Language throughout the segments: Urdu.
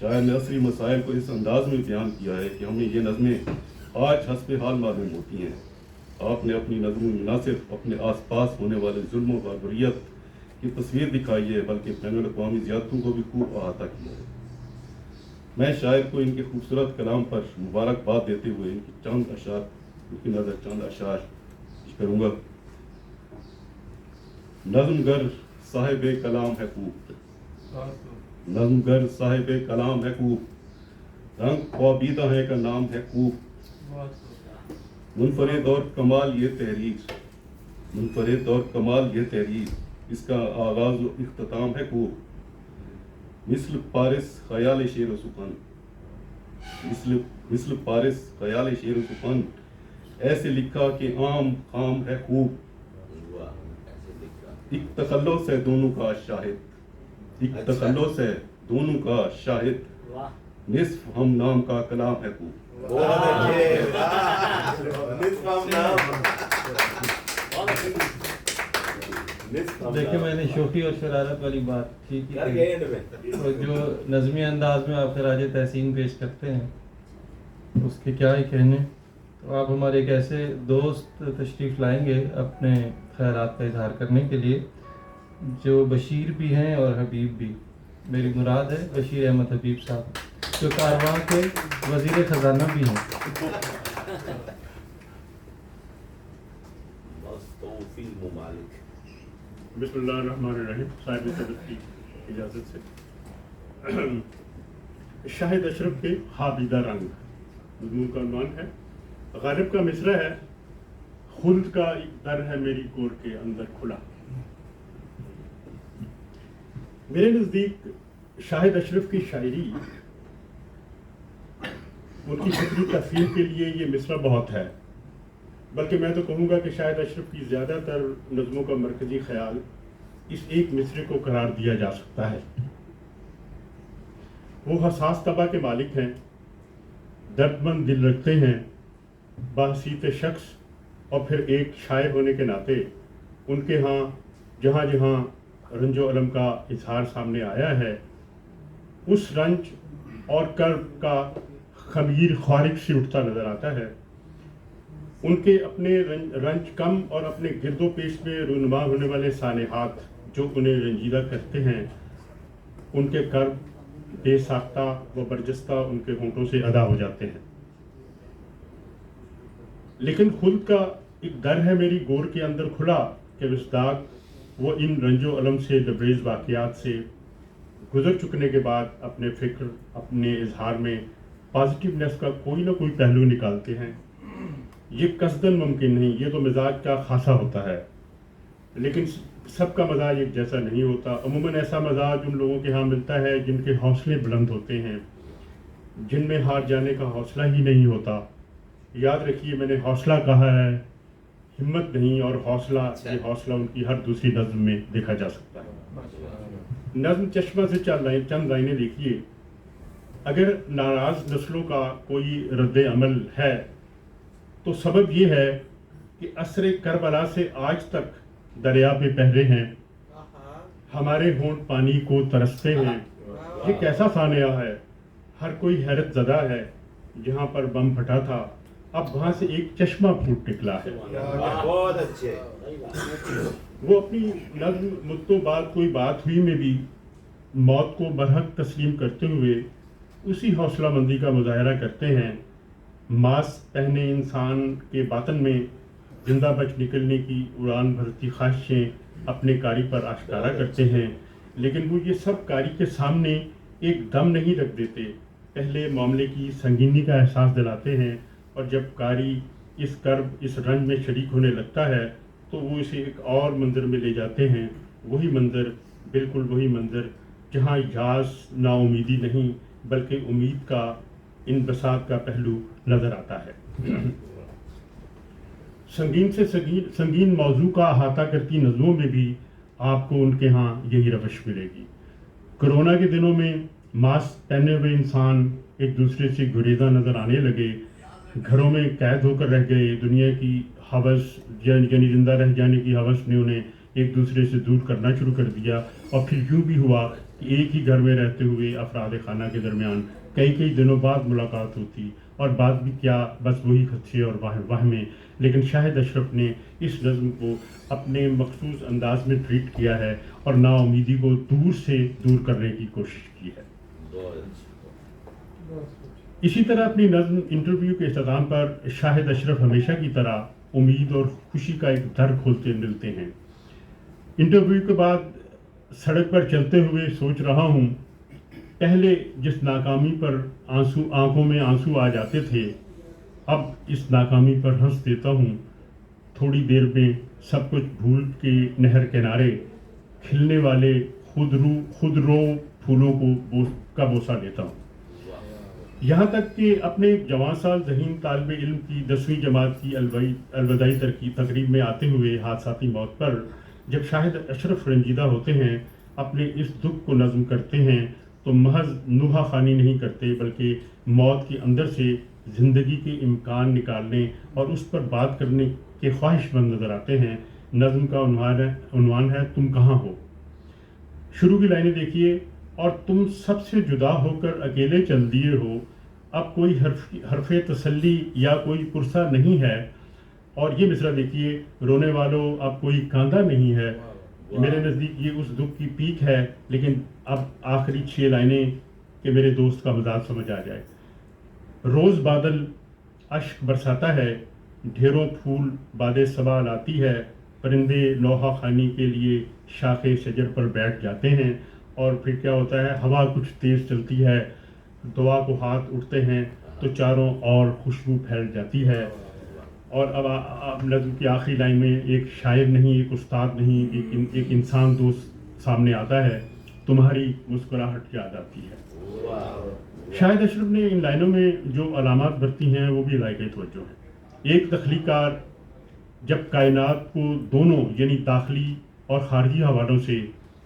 شاعر نے عصری مسائل کو اس انداز میں بیان کیا ہے کہ ہمیں یہ نظمیں آج حسب حال معلوم ہوتی ہیں. آپ نے اپنی نظموں میں نہ صرف اپنے آس پاس ہونے والے ظلم و باربریت کی تصویر دکھائی ہے بلکہ بین الاقوامی زیادتیوں کو بھی خوب احاطہ کیا ہے. میں شاعر کو ان کے خوبصورت کلام پر مبارکباد دیتے ہوئے ان کی چند اشعار کروں گا. نظم گر صاحب کلام ہے خوب، نظم گر صاحب کلام ہے خوب، رنگ خوابیدہ ہے کا نام ہے خوب. منفرد اور کمال یہ تحریر، منفرد اور کمال یہ تحریر، اس کا آغاز و اختتام ہے خوب. مثل پارس خیال شعر و سخن، مثل پارس خیال شعر و سخن، ایسے لکھا کہ عام خام ہے خوب. ایک تخلص ہے دونوں کا شاہد، ایک تخلص ہے دونوں کا شاہد، نصف ہم نام کا کلام ہے خوب. دیکھیں میں نے شوخی اور شرارت والی بات ٹھیک ہے، اور جو نظمی انداز میں آپ خراج تحسین پیش کرتے ہیں اس کے کیا ہی کہنے. تو آپ ہمارے ایک ایسے دوست تشریف لائیں گے اپنے خیالات کا اظہار کرنے کے لیے جو بشیر بھی ہیں اور حبیب بھی. میری مراد ہے بشیر احمد حبیب صاحب جو کارواں کے وزیر خزانہ بھی ہیں. بسم اللہ الرحمن الرحیم. صاحب صدر کی اجازت سے شاہد اشرف کے حابیدہ رنگ مضمون کا عنوان ہے. غالب کا مصرع ہے، خلد کا ایک در ہے میری گور کے اندر کھلا. میرے نزدیک شاہد اشرف کی شاعری، ان کی فکری تفہیم کے لیے یہ مصرع بہت ہے، بلکہ میں تو کہوں گا کہ شاہد اشرف کی زیادہ تر نظموں کا مرکزی خیال اس ایک مصرع کو قرار دیا جا سکتا ہے. وہ حساس طبع کے مالک ہیں، درد مند دل رکھتے ہیں، بحثیت شخص، اور پھر ایک شاعر ہونے کے ناطے ان کے ہاں جہاں جہاں رنج و الم کا اظہار سامنے آیا ہے اس رنج اور کرب کا خمیر خارق سے اٹھتا نظر آتا ہے. ان کے اپنے رنج کم اور اپنے گرد و پیش میں رونما ہونے والے سانحات جو انہیں رنجیدہ کرتے ہیں، ان کے کرب بے ساختہ و برجستہ ان کے ہونٹوں سے ادا ہو جاتے ہیں. لیکن خلد کا ایک در ہے میری گور کے اندر کھلا کہ مصداق وہ ان رنج و الم سے لبریز واقعات سے گزر چکنے کے بعد اپنے فکر، اپنے اظہار میں پازیٹیونیس کا کوئی نہ کوئی پہلو نکالتے ہیں. یہ قصداً ممکن نہیں، یہ تو مزاج کا خاصہ ہوتا ہے، لیکن سب کا مزاج ایک جیسا نہیں ہوتا. عموماً ایسا مزاج ان لوگوں کے ہاں ملتا ہے جن کے حوصلے بلند ہوتے ہیں، جن میں ہار جانے کا حوصلہ ہی نہیں ہوتا. یاد رکھیے میں نے حوصلہ کہا ہے، ہمت نہیں، اور حوصلہ، یہ حوصلہ ان کی ہر دوسری نظم میں دیکھا جا سکتا ہے. نظم چشمہ سے چند لائنیں دیکھیے. اگر ناراض نسلوں کا کوئی رد عمل ہے تو سبب یہ ہے کہ عصر کربلا سے آج تک دریا پہ پہرے ہیں، ہمارے ہونٹ پانی کو ترستے ہیں. یہ کیسا سانحہ ہے، ہر کوئی حیرت زدہ ہے. جہاں پر بم پھٹا تھا اب وہاں سے ایک چشمہ پھوٹ نکلا ہے. بہت اچھے. وہ اپنی نظم مدتوں بعد کوئی بات ہوئی میں بھی موت کو برحق تسلیم کرتے ہوئے اسی حوصلہ مندی کا مظاہرہ کرتے ہیں. ماسک پہنے انسان کے باطن میں زندہ بچ نکلنے کی اڑان بھرتی خواہشیں اپنے کاری پر آشکارا کرتے ہیں، لیکن وہ یہ سب کاری کے سامنے ایک دم نہیں رکھ دیتے. پہلے معاملے کی سنگینی کا احساس دلاتے ہیں، اور جب کاری اس کرب، اس رنج میں شریک ہونے لگتا ہے تو وہ اسے ایک اور منظر میں لے جاتے ہیں. وہی منظر، بالکل وہی منظر جہاں یاس نا امیدی نہیں بلکہ امید کا انبساط کا پہلو نظر آتا ہے. سنگین سے سنگین موضوع کا احاطہ کرتی نظموں میں بھی آپ کو ان کے ہاں یہی روش ملے گی. کرونا کے دنوں میں ماسک پہنے ہوئے انسان ایک دوسرے سے گریزاں نظر آنے لگے، گھروں میں قید ہو کر رہ گئے. دنیا کی ہوس، یعنی زندہ رہ جانے کی ہوس نے انہیں ایک دوسرے سے دور کرنا شروع کر دیا، اور پھر یوں بھی ہوا کہ ایک ہی گھر میں رہتے ہوئے افراد خانہ کے درمیان کئی دنوں بعد ملاقات ہوتی، اور بات بھی کیا، بس وہی خدشے اور وہمیں، لیکن شاہد اشرف نے اس نظم کو اپنے مخصوص انداز میں ٹریٹ کیا ہے اور نا امیدی کو دور سے دور کرنے کی کوشش کی ہے۔ اسی طرح اپنی نظم انٹرویو کے اختتام پر شاہد اشرف ہمیشہ کی طرح امید اور خوشی کا ایک در کھولتے ملتے ہیں۔ انٹرویو کے بعد سڑک پر چلتے ہوئے سوچ رہا ہوں، پہلے جس ناکامی پر آنکھوں میں آنسو آ جاتے تھے، اب اس ناکامی پر ہنس دیتا ہوں۔ تھوڑی دیر میں سب کچھ بھول کے نہر کنارے کھلنے والے خود رو پھولوں کا بوسہ لیتا ہوں۔ یہاں تک کہ اپنے ایک جوان سال ذہین طالب علم کی 10ویں جماعت کی الوداعی تقریب میں آتے ہوئے حادثاتی موت پر جب شاہد اشرف رنجیدہ ہوتے ہیں، اپنے اس دکھ کو نظم کرتے ہیں تو محض نوحہ خوانی نہیں کرتے، بلکہ موت کے اندر سے زندگی کے امکان نکالنے اور اس پر بات کرنے کے خواہش مند نظر آتے ہیں۔ نظم کا عنوان ہے تم کہاں ہو۔ شروع کی لائنیں دیکھیے، اور تم سب سے جدا ہو کر اکیلے چل دیے ہو، اب کوئی حرف تسلی یا کوئی پرسہ نہیں ہے۔ اور یہ مصرع دیکھیے، رونے والوں اب کوئی کاندھا نہیں ہے۔ میرے نزدیک یہ اس دکھ کی پیک ہے، لیکن اب آخری 6 لائنیں کہ میرے دوست کا مزاج سمجھ آ جائے۔ روز بادل اشک برساتا ہے، ڈھیروں پھول باد صبا لاتی ہے، پرندے لوحہ خوانی کے لیے شاخ شجر پر بیٹھ جاتے ہیں۔ اور پھر کیا ہوتا ہے، ہوا کچھ تیز چلتی ہے، دعا کو ہاتھ اٹھتے ہیں تو چاروں اور خوشبو پھیل جاتی ہے۔ اور اب نظم کی آخری لائن میں ایک شاعر نہیں، ایک استاد نہیں، ایک انسان دوست سامنے آتا ہے، تمہاری مسکراہٹ یاد آتی ہے۔ شاہد اشرف نے ان لائنوں میں جو علامات برتی ہیں وہ بھی لائق توجہ ہیں۔ ایک تخلیقار جب کائنات کو دونوں یعنی داخلی اور خارجی حوالوں سے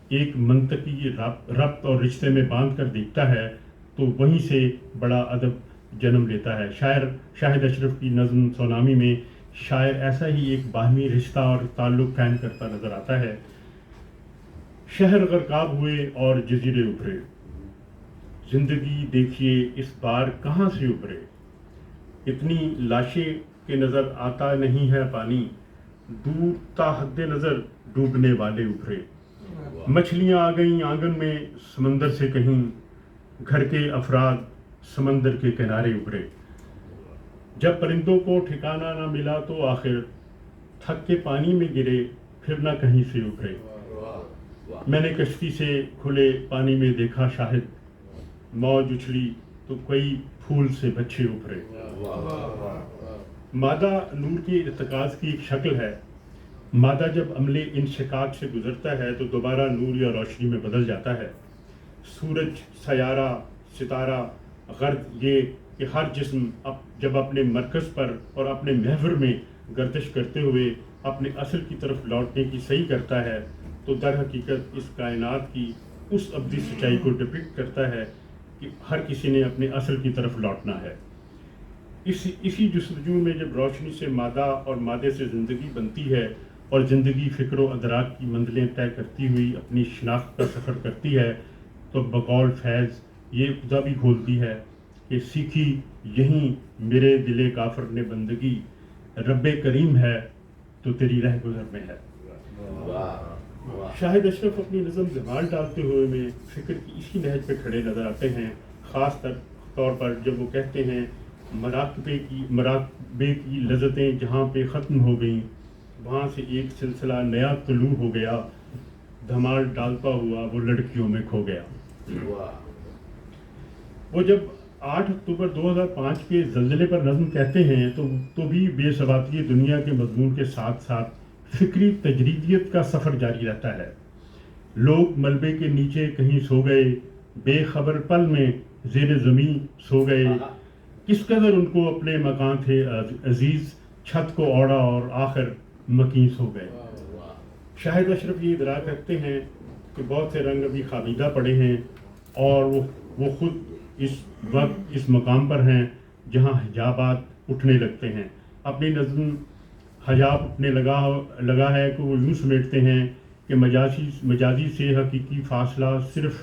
ایک منطقی ربط اور رشتے میں باندھ کر دیکھتا ہے تو وہیں سے بڑا ادب جنم لیتا ہے۔ شاہد اشرف کی نظم سونامی میں شاعر ایسا ہی ایک باہمی رشتہ اور تعلق قائم کرتا نظر آتا ہے۔ شہر غرقاب ہوئے اور جزیرے ابھرے، زندگی دیکھیے اس بار کہاں سے ابھرے، اتنی لاشیں کہ نظر آتا نہیں ہے پانی، دور تا حد نظر ڈوبنے والے ابھرے، مچھلیاں آ گئیں آنگن میں سمندر سے کہیں، گھر کے افراد سمندر کے کنارے ابھرے، جب پرندوں کو ٹھکانہ نہ ملا تو آخر تھک کے پانی میں گرے، پھر نہ کہیں سے ابھرے، میں نے کشتی سے کھلے پانی میں دیکھا شاہد، موج اچھلی تو کئی پھول سے بچے ابھرے۔ مادہ نور کے ارتکاز کی ایک شکل ہے۔ مادہ جب عملے انشقاق سے گزرتا ہے تو دوبارہ نور یا روشنی میں بدل جاتا ہے۔ سورج، سیارہ، ستارہ، غرض یہ کہ ہر جسم جب اپنے مرکز پر اور اپنے محور میں گردش کرتے ہوئے اپنے اصل کی طرف لوٹنے کی صحیح کرتا ہے تو در حقیقت اس کائنات کی اس ابدی سچائی کو ڈپکٹ کرتا ہے کہ ہر کسی نے اپنے اصل کی طرف لوٹنا ہے۔ اسی جستجو میں جب روشنی سے مادہ اور مادے سے زندگی بنتی ہے اور زندگی فکر و ادراک کی منزلیں طے کرتی ہوئی اپنی شناخت کا سفر کرتی ہے تو بقول فیض یہ ابتدا بھی کھولتی ہے کہ سیکھی یہیں میرے دل کافر نے بندگی، رب کریم ہے تو تیری رہ گزر میں ہے۔ شاہد اشرف اپنی نظم زبان ڈالتے ہوئے میں فکر کی اسی نہج پہ کھڑے نظر آتے ہیں، خاص طور پر جب وہ کہتے ہیں مراقبے کی لذتیں جہاں پہ ختم ہو گئیں، وہاں سے ایک سلسلہ نیا طلوع ہو گیا، دھمال ڈالتا ہوا وہ لڑکیوں میں کھو گیا۔ وہ جب 8 اکتوبر 2005 کے زلزلے پر نظم کہتے ہیں تو بھی بے ثباتی دنیا کے مضمون کے ساتھ ساتھ فکری تجریدیت کا سفر جاری رہتا ہے۔ لوگ ملبے کے نیچے کہیں سو گئے، بے خبر پل میں زیر زمین سو گئے، کس قدر ان کو اپنے مکان تھے عزیز، چھت کو اوڑا اور آخر مکینس ہو گئے۔ شاہد اشرف یہ ادراک رکھتے ہیں کہ بہت سے رنگ ابھی خوابیدہ پڑے ہیں اور وہ خود اس وقت اس مقام پر ہیں جہاں حجابات اٹھنے لگتے ہیں۔ اپنی نظم حجاب اٹھنے لگا ہے کہ وہ یوں سمیٹتے ہیں کہ مجازی سے حقیقی فاصلہ صرف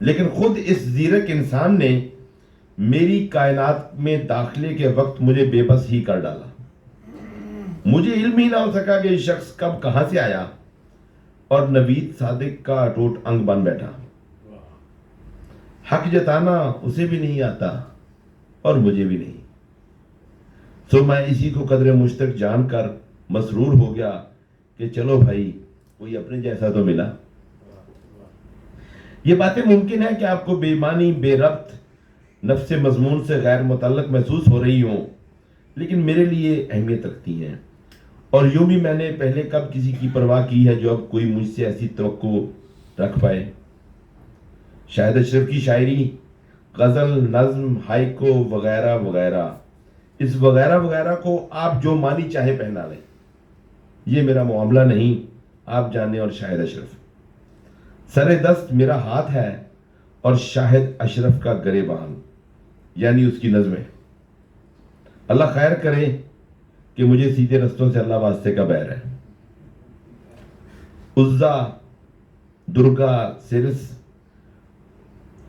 لیکن خود اس زیرک انسان نے میری کائنات میں داخلے کے وقت مجھے بے بس ہی کر ڈالا. مجھے علم ہی نہ ہو سکا کہ یہ شخص کب کہاں سے آیا اور نوید صادق کا اٹوٹ انگ بن بیٹھا. حق جتانا اسے بھی نہیں آتا اور مجھے بھی نہیں. سو میں اسی کو قدر مشتق جان کر مسرور ہو گیا کہ چلو بھائی کوئی اپنے جیسا تو ملا. یہ باتیں ممکن ہے کہ آپ کو بے معنی، بے ربط، نفس مضمون سے غیر متعلق محسوس ہو رہی ہوں، لیکن میرے لیے اہمیت رکھتی ہیں. اور یوں بھی میں نے پہلے کب کسی کی پرواہ کی ہے جو اب کوئی مجھ سے ایسی توقع رکھ پائے. شاہد اشرف کی شاعری، غزل، نظم، ہائیکو وغیرہ وغیرہ، اس وغیرہ وغیرہ کو آپ جو معنی چاہے پہنا لیں، یہ میرا معاملہ نہیں. آپ جانیں. اور شاہد اشرف سر دست میرا ہاتھ ہے اور شاہد اشرف کا گریبان، یعنی اس کی نظمیں. اللہ خیر کرے کہ مجھے سیدھے رستوں سے اللہ واسطے کا بیر ہے. عزا، درگا، سرس،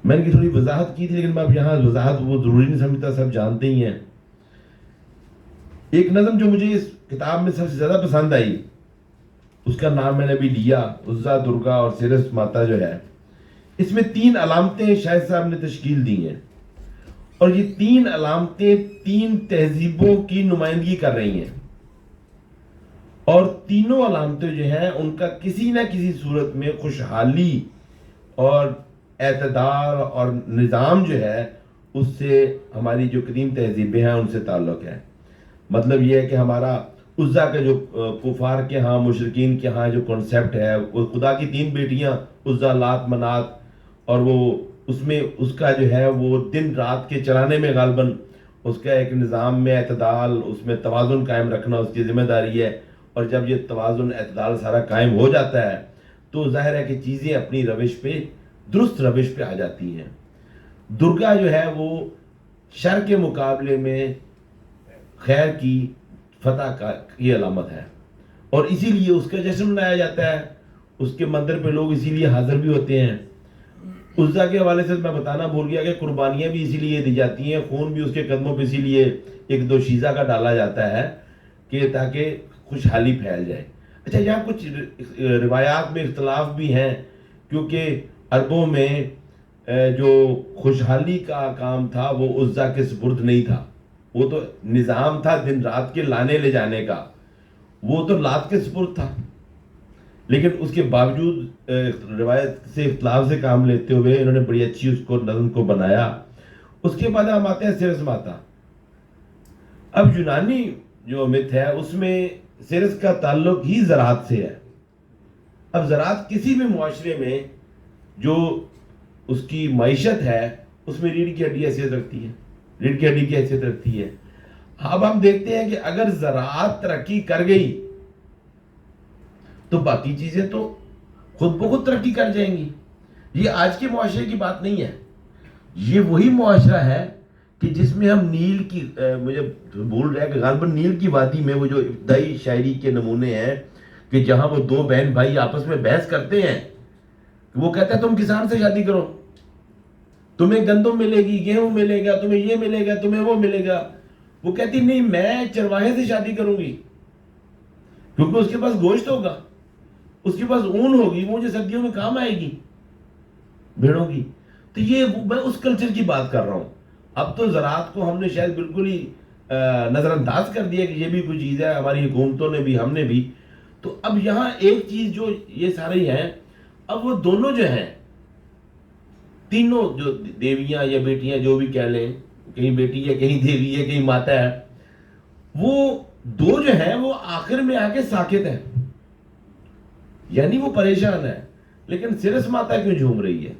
میں نے تھوڑی وضاحت کی تھی لیکن میں اب یہاں وضاحت وہ ضروری نہیں سمجھتا، سب جانتے ہی ہیں. ایک نظم جو مجھے اس کتاب میں سب سے زیادہ پسند آئی، اس کا نام میں نے ابھی لیا، عزا، درگا اور سرس ماتا جو ہے. اس میں 3 علامتیں شاہد صاحب نے تشکیل دی ہیں اور یہ 3 علامتیں 3 تہذیبوں کی نمائندگی کر رہی ہیں. اور تینوں علامتیں جو ہیں ان کا کسی نہ کسی صورت میں خوشحالی اور اعتدال اور نظام جو ہے اس سے ہماری جو قدیم تہذیبیں ہیں ان سے تعلق ہے. مطلب یہ ہے کہ ہمارا عزا کا جو کفار کے ہاں، مشرکین کے ہاں جو کنسیپٹ ہے، وہ خدا کی 3 بیٹیاں عزا، لات، منات، اور وہ اس میں اس کا جو ہے وہ دن رات کے چلانے میں غالباً اس کا ایک نظام میں اعتدال، اس میں توازن قائم رکھنا اس کی ذمہ داری ہے. اور جب یہ توازن اعتدال سارا قائم ہو جاتا ہے تو ظاہر ہے کہ چیزیں اپنی روش پہ، درست روش پہ آ جاتی ہیں. درگا جو ہے وہ شر کے مقابلے میں خیر کی فتح کی علامت ہے اور اسی لیے اس کا جشن منایا جاتا ہے. اس کے مندر پہ لوگ اسی لیے حاضر بھی ہوتے ہیں. عزا کے حوالے سے میں بتانا بھول گیا کہ قربانیاں بھی اسی لیے دی جاتی ہیں، خون بھی اس کے قدموں پہ اسی لیے 1-2 شیزہ کا ڈالا جاتا ہے کہ تاکہ خوشحالی پھیل جائے. اچھا، یہاں کچھ روایات میں اختلاف بھی ہیں کیونکہ عربوں میں جو خوشحالی کا کام تھا وہ عزا کے سپرد نہیں تھا. وہ تو نظام تھا دن رات کے لانے لے جانے کا، وہ تو لات کے سپرد تھا. لیکن اس کے باوجود روایت سے اختلاف سے کام لیتے ہوئے انہوں نے بڑی اچھی اس کو نظم کو بنایا. اس کے بعد ہم آتے ہیں سرس ماتا. اب یونانی جو مت ہے اس میں سرس کا تعلق ہی زراعت سے ہے. اب زراعت کسی بھی معاشرے میں جو اس کی معیشت ہے اس میں ریڑھ کی ہڈی حیثیت رکھتی ہے، ریڑھ کی ہڈی کی حیثیت رکھتی ہے. اب ہم دیکھتے ہیں کہ اگر زراعت ترقی کر گئی تو باقی چیزیں تو خود بخود ترقی کر جائیں گی. یہ آج کے معاشرے کی بات نہیں ہے، یہ وہی معاشرہ ہے کہ جس میں ہم نیل کی مجھے بھول رہا ہے کہ غالباً نیل کی وادی میں وہ جو ابتدائی شاعری کے نمونے ہیں کہ جہاں وہ 2 بہن بھائی آپس میں بحث کرتے ہیں. وہ کہتا ہے تم کسان سے شادی کرو، تمہیں گندم ملے گی، گیہوں ملے گا، تمہیں یہ ملے گا، تمہیں وہ ملے گا. وہ کہتی نہیں، میں چرواہے سے شادی کروں گی کیونکہ اس کے پاس گوشت ہوگا، اس کے پاس اون ہوگی، وہ مجھے سردیوں میں کام آئے گی بھیڑوں کی. تو یہ میں اس کلچر کی بات کر رہا ہوں. اب تو زراعت کو ہم نے شاید بالکل ہی نظر انداز کر دیا کہ یہ بھی کوئی چیز ہے، ہماری حکومتوں نے بھی، ہم نے بھی. تو اب یہاں ایک چیز جو یہ سارے ہیں، اب وہ دونوں جو ہیں، تینوں جو دیویاں یا بیٹیاں جو بھی کہہ لیں، کہیں بیٹی ہے، کہیں دیوی ہے، کہیں ماتا ہے، وہ 2 جو ہیں وہ آخر میں آ کے ساکت ہیں، یعنی وہ پریشان ہے. لیکن سرس ماتا کیوں جھوم رہی ہے؟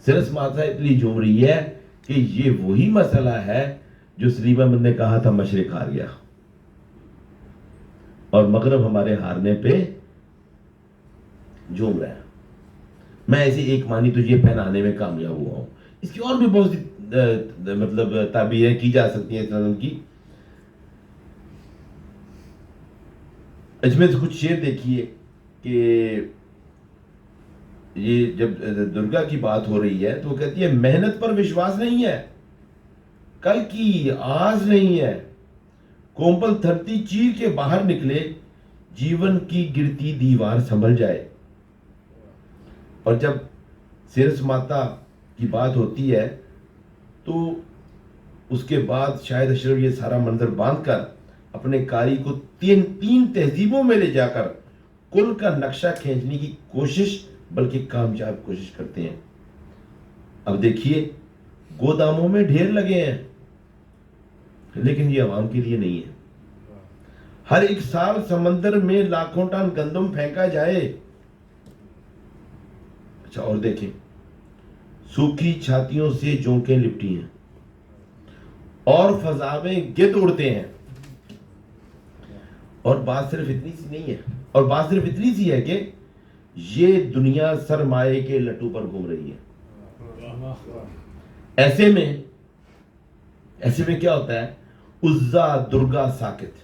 سرس ماتا اس لیے جھوم رہی ہے کہ یہ وہی مسئلہ ہے جو سلیم احمد نے کہا تھا مشرق ہار گیا اور مغرب ہمارے ہارنے پہ جھوم رہا ہے. میں ایسے ایک معنی تو یہ پہنانے میں کامیاب ہوا ہوں. اس کی اور بھی بہت سی مطلب تعبیریں کی جا سکتی ہیں اس نظم کی. اس میں سے کچھ شعر دیکھیے کہ یہ جب درگا کی بات ہو رہی ہے تو وہ کہتی ہے محنت پر وشواس نہیں ہے، کل کی آس نہیں ہے، کومپل دھرتی چیر کے باہر نکلے، جیون کی گرتی دیوار سنبھل جائے. اور جب سیرس ماتا کی بات ہوتی ہے تو اس کے بعد شاہد اشرف یہ سارا منظر باندھ کر اپنے قاری کو تین تہذیبوں میں لے جا کر کل کا نقشہ کھینچنے کی کوشش، بلکہ کامیاب کوشش کرتے ہیں. اب دیکھیے گوداموں میں ڈھیر لگے ہیں، لیکن یہ عوام کے لیے نہیں ہے. ہر ایک سال سمندر میں لاکھوں ٹن گندم پھینکا جائے. اچھا اور دیکھیں، سوکھی چھاتیوں سے جونکیں لپٹی ہیں اور فضا میں گد اڑتے ہیں. اور بات صرف اتنی سی نہیں ہے، اور بات صرف اتنی سی ہے کہ یہ دنیا سرمایے کے لٹو پر گھوم رہی ہے. ایسے میں کیا ہوتا ہے؟ عزا درگا ساکت،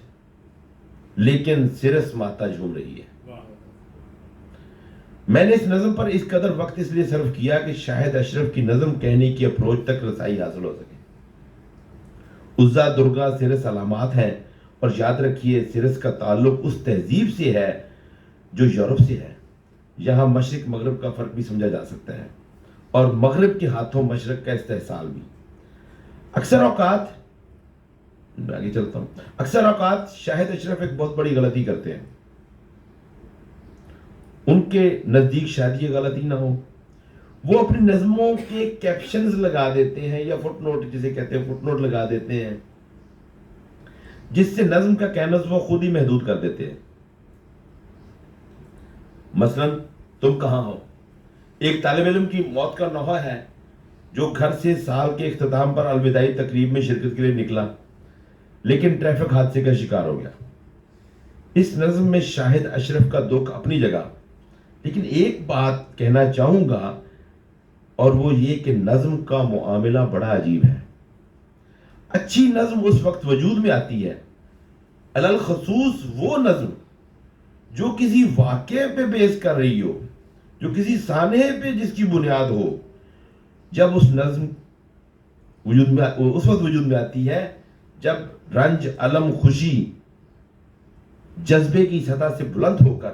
لیکن سیرس ماتا جھوم رہی ہے. میں نے اس نظم پر اس قدر وقت اس لیے صرف کیا کہ شاہد اشرف کی نظم کہنے کی اپروچ تک رسائی حاصل ہو سکے. عزا درگا سیرس علامات ہیں، اور یاد رکھیے سیرس کا تعلق اس تہذیب سے ہے جو یورپ سے ہے. یہاں مشرق مغرب کا فرق بھی سمجھا جا سکتا ہے، اور مغرب کے ہاتھوں مشرق کا استحصال بھی. اکثر اوقات شاہد اشرف ایک بہت بڑی غلطی کرتے ہیں. ان کے نزدیک شاید یہ غلطی نہ ہو، وہ اپنی نظموں کے کیپشنز لگا دیتے ہیں، یا فٹ نوٹ جسے کہتے ہیں، فٹ نوٹ لگا دیتے ہیں، جس سے نظم کا کینوس وہ خود ہی محدود کر دیتے ہیں. مثلا تم کہاں ہو ایک طالب علم کی موت کا نوحہ ہے جو گھر سے سال کے اختتام پر الوداعی تقریب میں شرکت کے لیے نکلا، لیکن ٹریفک حادثے کا شکار ہو گیا. اس نظم میں شاہد اشرف کا دکھ اپنی جگہ، لیکن ایک بات کہنا چاہوں گا، اور وہ یہ کہ نظم کا معاملہ بڑا عجیب ہے. اچھی نظم اس وقت وجود میں آتی ہے، الخصوص وہ نظم جو کسی واقعے پہ بیس کر رہی ہو، جو کسی سانحے پہ جس کی بنیاد ہو. جب اس نظم اس وقت وجود میں آتی ہے جب رنج، الم، خوشی جذبے کی سطح سے بلند ہو کر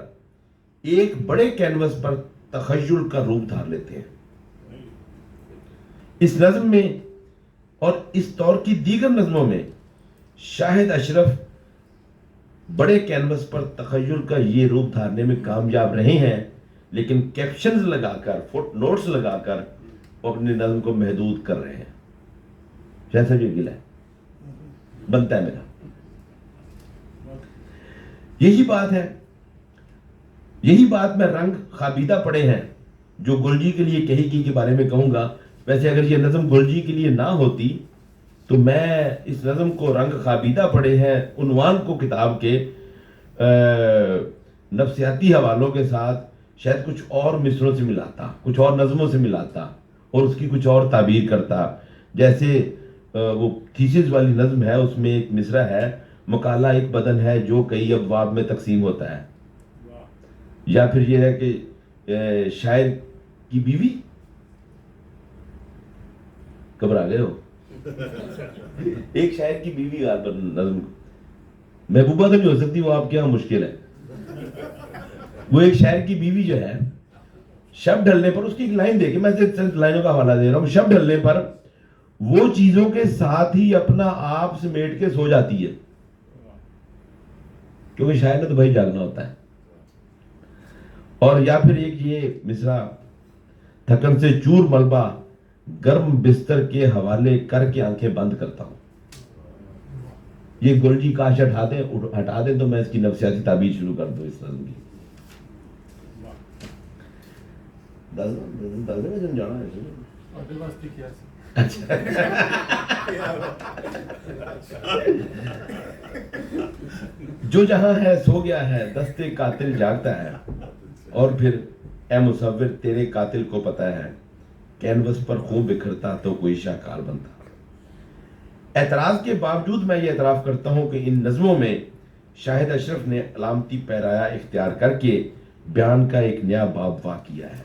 ایک بڑے کینوس پر تخیل کا روپ دھار لیتے ہیں. اس نظم میں اور اس طور کی دیگر نظموں میں شاہد اشرف بڑے کینوس پر تخیل کا یہ روپ دھارنے میں کامیاب رہے ہیں، لیکن کیپشنز لگا کر، فٹ نوٹس لگا کر وہ اپنی نظم کو محدود کر رہے ہیں. جیسا بھی گلا ہے بنتا ہے میرا. یہی بات میں رنگ خابیدہ پڑے ہیں جو گلجی کے لیے کہی گئی کے بارے میں کہوں گا. ویسے اگر یہ نظم گلجی کے لیے نہ ہوتی تو میں اس نظم کو رنگ خابیدہ پڑے ہیں عنوان کو کتاب کے نفسیاتی حوالوں کے ساتھ شاید کچھ اور مصروں سے ملاتا، کچھ اور نظموں سے ملاتا اور اس کی کچھ اور تعبیر کرتا. جیسے وہ تھیسس والی نظم ہے، اس میں ایک مصرع ہے، مقالہ ایک بدن ہے جو کئی ابواب میں تقسیم ہوتا ہے. یا پھر یہ ہے کہ شاعر کی بیوی، گھبرا گئے ہو، ایک شاعر کی بیوی نظم محبوبہ تو نہیں ہو سکتی، وہ آپ کے یہاں مشکل ہے. وہ ایک شاعر کی بیوی جو ہے، شب ڈھلنے پر، اس کی ایک لائن دیکھیں، میں چند لائنوں کا حوالہ دے رہا ہوں. شب ڈھلنے پر وہ چیزوں کے ساتھ ہی اپنا آپ سمیٹ کے سو جاتی ہے، کیونکہ شاعر نے تو بھائی جاگنا ہوتا ہے. اور یا پھر ایک یہ مصرع، تھکن سے چور ملبہ گرم بستر کے حوالے کر کے آنکھیں بند کرتا ہوں. یہ گلجی کاش ہٹا دیں تو میں اس کی نفسیاتی تعبیر شروع کر دوں اس نظم کی. جو جہاں ہے سو گیا ہے، دستے قاتل جاگتا ہے. اور پھر اے مصور تیرے قاتل کو پتہ ہے، کینوس پر خون بکھرتا تو کوئی شاہکار بنتا. اعتراض کے باوجود میں یہ اعتراف کرتا ہوں کہ ان نظموں میں شاہد اشرف نے علامتی پیرایا اختیار کر کے بیان کا ایک نیا باب واہ کیا ہے.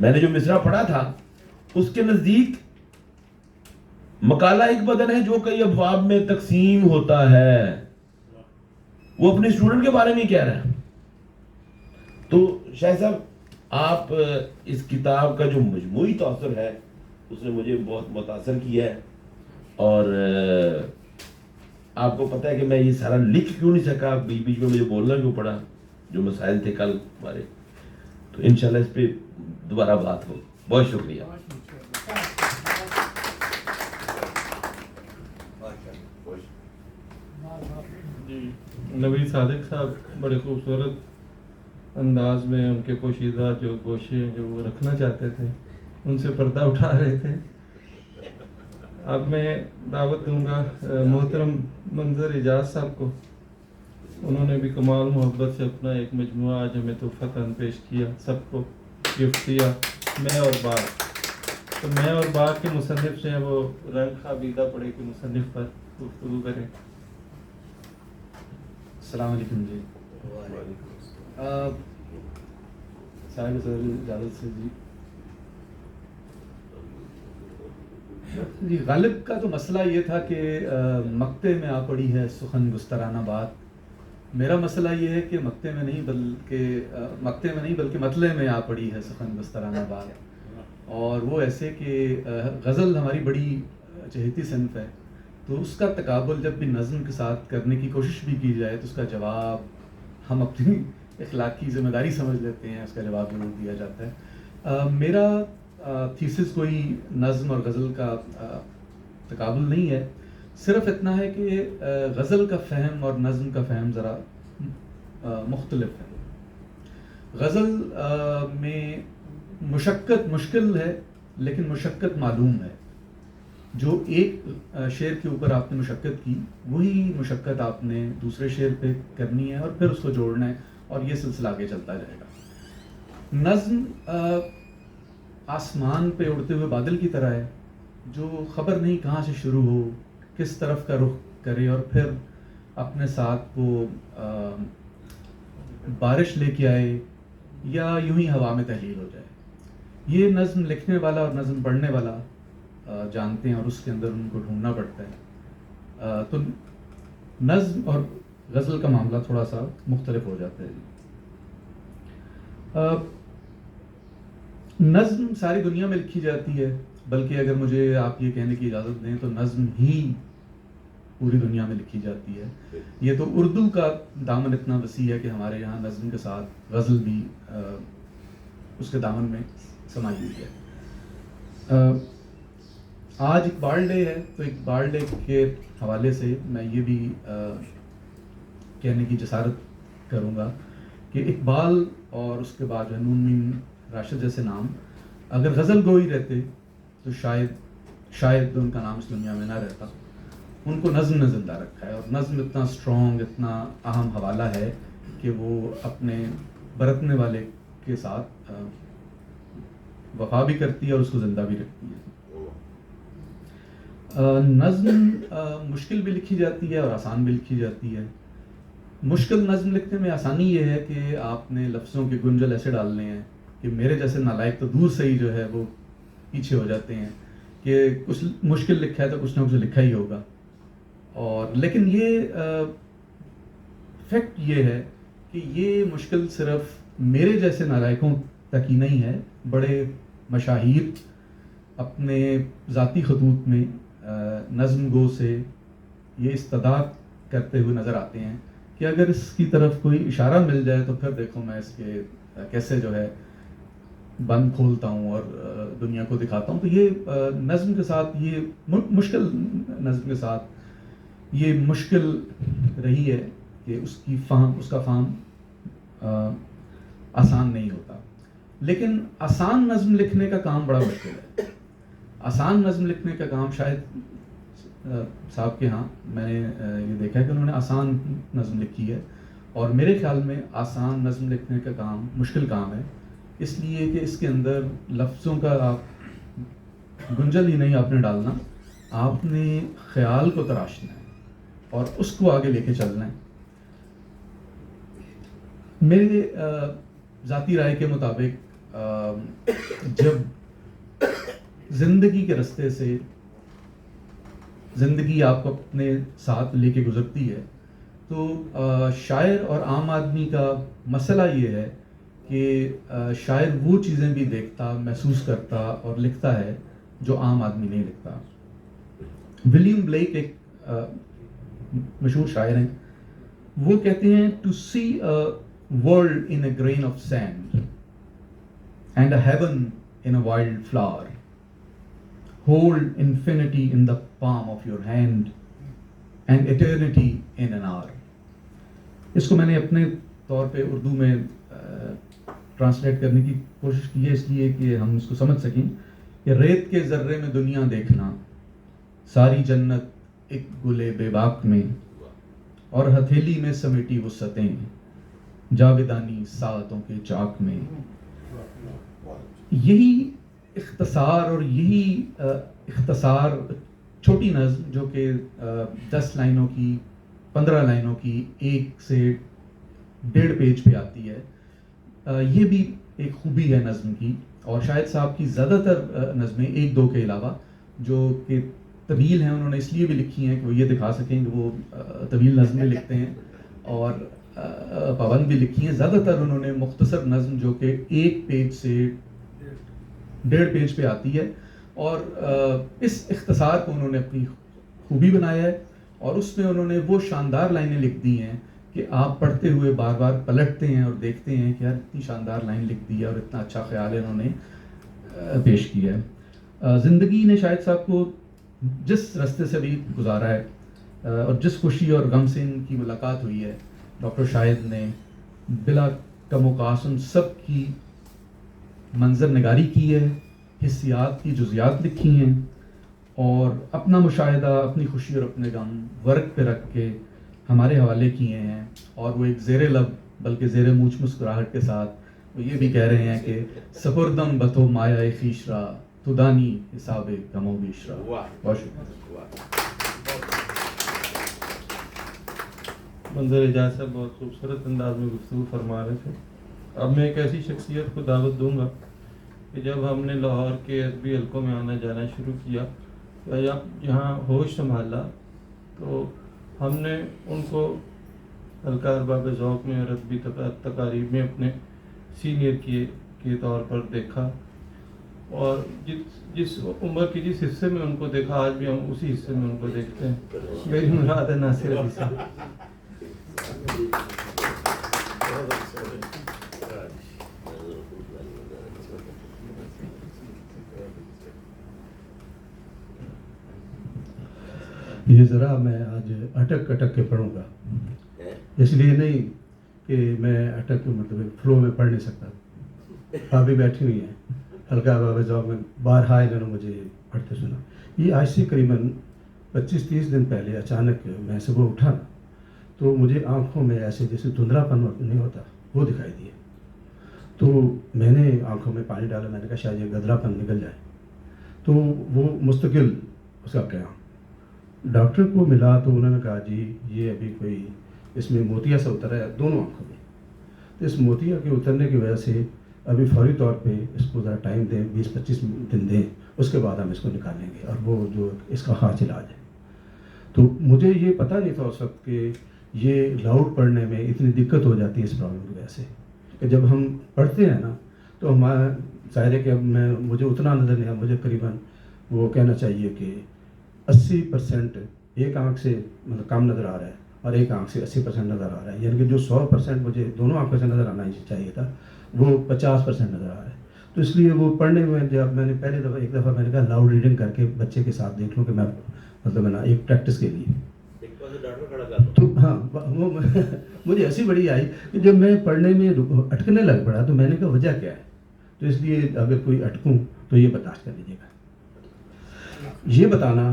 میں نے جو مصرع پڑھا تھا اس کے نزدیک مقالہ ایک بدن ہے جو کئی ابواب میں تقسیم ہوتا ہے. وہ اپنے اسٹوڈنٹ کے بارے میں کہہ رہا ہے. تو شاہ صاحب آپ اس کتاب کا جو مجموعی تاثر ہے اس نے مجھے بہت متاثر کیا ہے. اور آپ کو پتہ ہے کہ میں یہ سارا لکھ کیوں نہیں سکا, بیچ بیچ میں مجھے بولنا کیوں پڑا, جو مسائل تھے کل ہمارے. تو انشاءاللہ اس پہ دوبارہ بات ہو. بہت شکریہ. جی نوید صادق صاحب بڑے خوبصورت انداز میں ان کے پوشیدہ جو گوشے جو وہ رکھنا چاہتے تھے ان سے پردہ اٹھا رہے تھے. اب میں دعوت دوں گا محترم منظر اعجاز صاحب کو. انہوں نے بھی کمال محبت سے اپنا ایک مجموعہ آج ہمیں تحفتاً پیش کیا, سب کو گفٹ دیا. میں اور باغ, تو میں اور باغ کے مصنف سے وہ رنگ خوابیدہ پڑے کے مصنف پر گفتگو کریں. السلام علیکم جی. صاحب سر اجازت سے جی غالب کا تو مسئلہ یہ تھا کہ مقطع میں آ پڑی ہے سخن گسترانہ بات. میرا مسئلہ یہ ہے کہ مقطع میں نہیں بلکہ مطلع میں آ پڑی ہے سخن گسترانہ بات. اور وہ ایسے کہ غزل ہماری بڑی چہیتی صنف ہے, تو اس کا تقابل جب بھی نظم کے ساتھ کرنے کی کوشش بھی کی جائے تو اس کا جواب ہم اپنی اخلاقی ذمہ داری سمجھ لیتے ہیں, اس کا جواب ضرور دیا جاتا ہے. میرا تھیسس کوئی نظم اور غزل کا تقابل نہیں ہے, صرف اتنا ہے کہ غزل کا فہم اور نظم کا فہم ذرا مختلف ہے. غزل میں مشقت مشکل ہے لیکن مشقت معلوم ہے. جو ایک شعر کے اوپر آپ نے مشقت کی وہی مشقت آپ نے دوسرے شعر پہ کرنی ہے اور پھر اس کو جوڑنا ہے, اور یہ سلسلہ آگے چلتا جائے گا. نظم آسمان پہ اڑتے ہوئے بادل کی طرح ہے جو خبر نہیں کہاں سے شروع ہو, کس طرف کا رخ کرے اور پھر اپنے ساتھ وہ بارش لے کے آئے یا یوں ہی ہوا میں تحلیل ہو جائے. یہ نظم لکھنے والا اور نظم پڑھنے والا جانتے ہیں اور اس کے اندر ان کو ڈھونڈنا پڑتا ہے. تو نظم اور غزل کا معاملہ تھوڑا سا مختلف ہو جاتا ہے. نظم ساری دنیا میں لکھی جاتی ہے, بلکہ اگر مجھے آپ یہ کہنے کی اجازت دیں تو نظم ہی پوری دنیا میں لکھی جاتی ہے. یہ تو اردو کا دامن اتنا وسیع ہے کہ ہمارے یہاں نظم کے ساتھ غزل بھی اس کے دامن میں سمائی ہوئی ہے. آج اقبال ڈے ہے, تو اقبال ڈے کے حوالے سے میں یہ بھی کہنے کی جسارت کروں گا کہ اقبال اور اس کے بعد جو نون میم راشد جیسے نام اگر غزل گوئی رہتے تو شاید ان کا نام اس دنیا میں نہ رہتا. ان کو نظم نے زندہ رکھا ہے, اور نظم اتنا اسٹرانگ, اتنا اہم حوالہ ہے کہ وہ اپنے برتنے والے کے ساتھ وفا بھی کرتی ہے اور اس کو زندہ بھی رکھتی ہے. نظم مشکل بھی لکھی جاتی ہے اور آسان بھی لکھی جاتی ہے. مشکل نظم لکھنے میں آسانی یہ ہے کہ آپ نے لفظوں کے گنجل ایسے ڈالنے ہیں کہ میرے جیسے نالائق تو دور سے ہی جو ہے وہ پیچھے ہو جاتے ہیں کہ کچھ مشکل لکھا ہے تو کچھ نہ کچھ لکھا ہی ہوگا. اور لیکن یہ فیکٹ یہ ہے کہ یہ مشکل صرف میرے جیسے نالائقوں تک ہی نہیں ہے. بڑے مشاہیر اپنے ذاتی خطوط میں نظم گو سے یہ استدعا کرتے ہوئے نظر آتے ہیں کہ اگر اس کی طرف کوئی اشارہ مل جائے تو پھر دیکھو میں اس کے کیسے جو ہے بند کھولتا ہوں اور دنیا کو دکھاتا ہوں. تو یہ نظم کے ساتھ یہ مشکل نظم کے ساتھ یہ مشکل رہی ہے کہ اس کا فہم آسان نہیں ہوتا. لیکن آسان نظم لکھنے کا کام بڑا مشکل ہے. آسان نظم لکھنے کا کام شاید صاحب کے ہاں میں نے یہ دیکھا ہے کہ انہوں نے آسان نظم لکھی ہے, اور میرے خیال میں آسان نظم لکھنے کا کام مشکل کام ہے, اس لیے کہ اس کے اندر لفظوں کا آپ گنجل ہی نہیں آپ نے ڈالنا, آپ نے خیال کو تراشنا ہے اور اس کو آگے لے کے چلنا ہے. میرے ذاتی رائے کے مطابق جب زندگی کے راستے سے زندگی آپ کو اپنے ساتھ لے کے گزرتی ہے تو شاعر اور عام آدمی کا مسئلہ یہ ہے کہ شاعر وہ چیزیں بھی دیکھتا، محسوس کرتا اور لکھتا ہے جو عام آدمی نہیں لکھتا۔ ولیم بلیک ایک مشہور شاعر ہیں، وہ کہتے ہیں to see a world in a grain of sand and a heaven in a wild flower, hold infinity in the palm of your hand and eternity in an hour۔ اس کو میں نے اپنے طور پہ اردو میں ٹرانسلیٹ کرنے کی کوشش کی ہے اس لیے کہ ہم اس کو سمجھ سکیں کہ ریت کے ذرے میں دنیا دیکھنا، ساری جنت ایک گلے بے باک میں، اور ہتھیلی میں سمیٹی وسعتیں جاویدانی ساعتوں کے چاک میں۔ یہی اختصار اور یہی اختصار چھوٹی نظم جو کہ 10 لائنوں کی 15 لائنوں کی 1 سے 1.5 پیج پہ آتی ہے، یہ بھی ایک خوبی ہے نظم کی۔ اور شاہد صاحب کی زیادہ تر نظمیں 1-2 کے علاوہ جو کہ طویل ہیں، انہوں نے اس لیے بھی لکھی ہیں کہ وہ یہ دکھا سکیں کہ وہ طویل نظمیں لکھتے ہیں، اور پابند بھی لکھی ہیں۔ زیادہ تر انہوں نے مختصر نظم جو کہ 1 پیج سے 1.5 پیج پہ آتی ہے، اور اس اختصار کو انہوں نے اپنی خوبی بنایا ہے، اور اس میں انہوں نے وہ شاندار لائنیں لکھ دی ہیں کہ آپ پڑھتے ہوئے بار بار پلٹتے ہیں اور دیکھتے ہیں کہ یار اتنی شاندار لائن لکھ دی ہے اور اتنا اچھا خیال انہوں نے پیش کیا ہے۔ زندگی نے شاہد صاحب کو جس راستے سے بھی گزارا ہے، اور جس خوشی اور غم سے ان کی ملاقات ہوئی ہے، ڈاکٹر شاہد نے بلا کم و کاس ان سب کی منظر نگاری کی ہے، حسیات کی جزیات لکھی ہیں، اور اپنا مشاہدہ، اپنی خوشی اور اپنے غم ورق پہ رکھ کے ہمارے حوالے کیے ہیں۔ اور وہ ایک زیر لب بلکہ زیر مونچھ مسکراہٹ کے ساتھ وہ یہ بھی کہہ رہے ہیں کہ سپردم بتو مایا خیشرا تو دانی حساب کم و بیشرا۔ بہت شکریہ۔ منظر اعجاز صاحب بہت خوبصورت انداز میں گفتگو فرما رہے تھے۔ اب میں ایک ایسی شخصیت کو دعوت دوں گا کہ جب ہم نے لاہور کے ادبی حلقوں میں آنا جانا شروع کیا یا جب یہاں ہوش سنبھالا تو ہم نے ان کو حلقہ ارباب ذوق میں اور ادبی تقاریب میں اپنے سینئر کے طور پر دیکھا، اور جس عمر کی جس حصے میں ان کو دیکھا آج بھی ہم اسی حصے میں ان کو دیکھتے ہیں۔ میری مراد ہے ناصر علی صاحب۔ یہ ذرا میں آج اٹک اٹک کے پڑھوں گا، اس لیے نہیں کہ میں اٹک مطلب فلو میں پڑھ نہیں سکتا۔ آپ بھی بیٹھی ہوئی ہیں حلقہ باب ذوق میں، بارہا انہوں نے مجھے پڑھتے سنا۔ یہ آج سے قریباً 25-30 دن پہلے اچانک میں صبح اٹھا تو مجھے آنکھوں میں ایسے جیسے دھندلا پن نہیں ہوتا وہ دکھائی دیا، تو میں نے آنکھوں میں پانی ڈالا، میں نے کہا شاید یہ گدلا پن نکل جائے، تو وہ مستقل اس کا قیام ڈاکٹر کو ملا تو انہوں نے کہا جی یہ ابھی کوئی اس میں موتیا سے اترا ہے دونوں آنکھوں میں، تو اس موتیا کے اترنے کی وجہ سے ابھی فوری طور پہ اس کو ذرا ٹائم دیں، 20-25 دن دیں، اس کے بعد ہم اس کو نکالیں گے اور وہ جو اس کا خاص علاج ہے۔ تو مجھے یہ پتہ نہیں تھا اس وقت کہ یہ لاؤڈ پڑھنے میں اتنی دقت ہو جاتی ہے اس پرابلم کی وجہ سے، کہ جب ہم پڑھتے ہیں نا تو ہمارا ظاہر ہے کہ اب مجھے اتنا نظر نہیں آیا، مجھے قریباً وہ کہنا چاہیے کہ 80% ایک آنکھ سے مطلب کم نظر آ رہا ہے اور ایک آنکھ سے 80% نظر آ رہا ہے، یعنی کہ جو 100% مجھے دونوں آنکھوں سے نظر آنا چاہیے تھا وہ 50% نظر آ رہا ہے۔ تو اس لیے وہ پڑھنے میں جب میں نے پہلے دفعہ ایک دفعہ میں نے کہا لاؤڈ ریڈنگ کر کے بچے کے ساتھ دیکھ لوں کہ میں مطلب نا ایک پریکٹس کے لیے، تو ہاں وہ مجھے ایسی بڑی آئی کہ جب میں پڑھنے میں اٹکنے لگ پڑا تو میں نے کہا وجہ کیا ہے، تو اس لیے اگر کوئی اٹکوں تو یہ برداشت کر لیجیے گا۔ یہ بتانا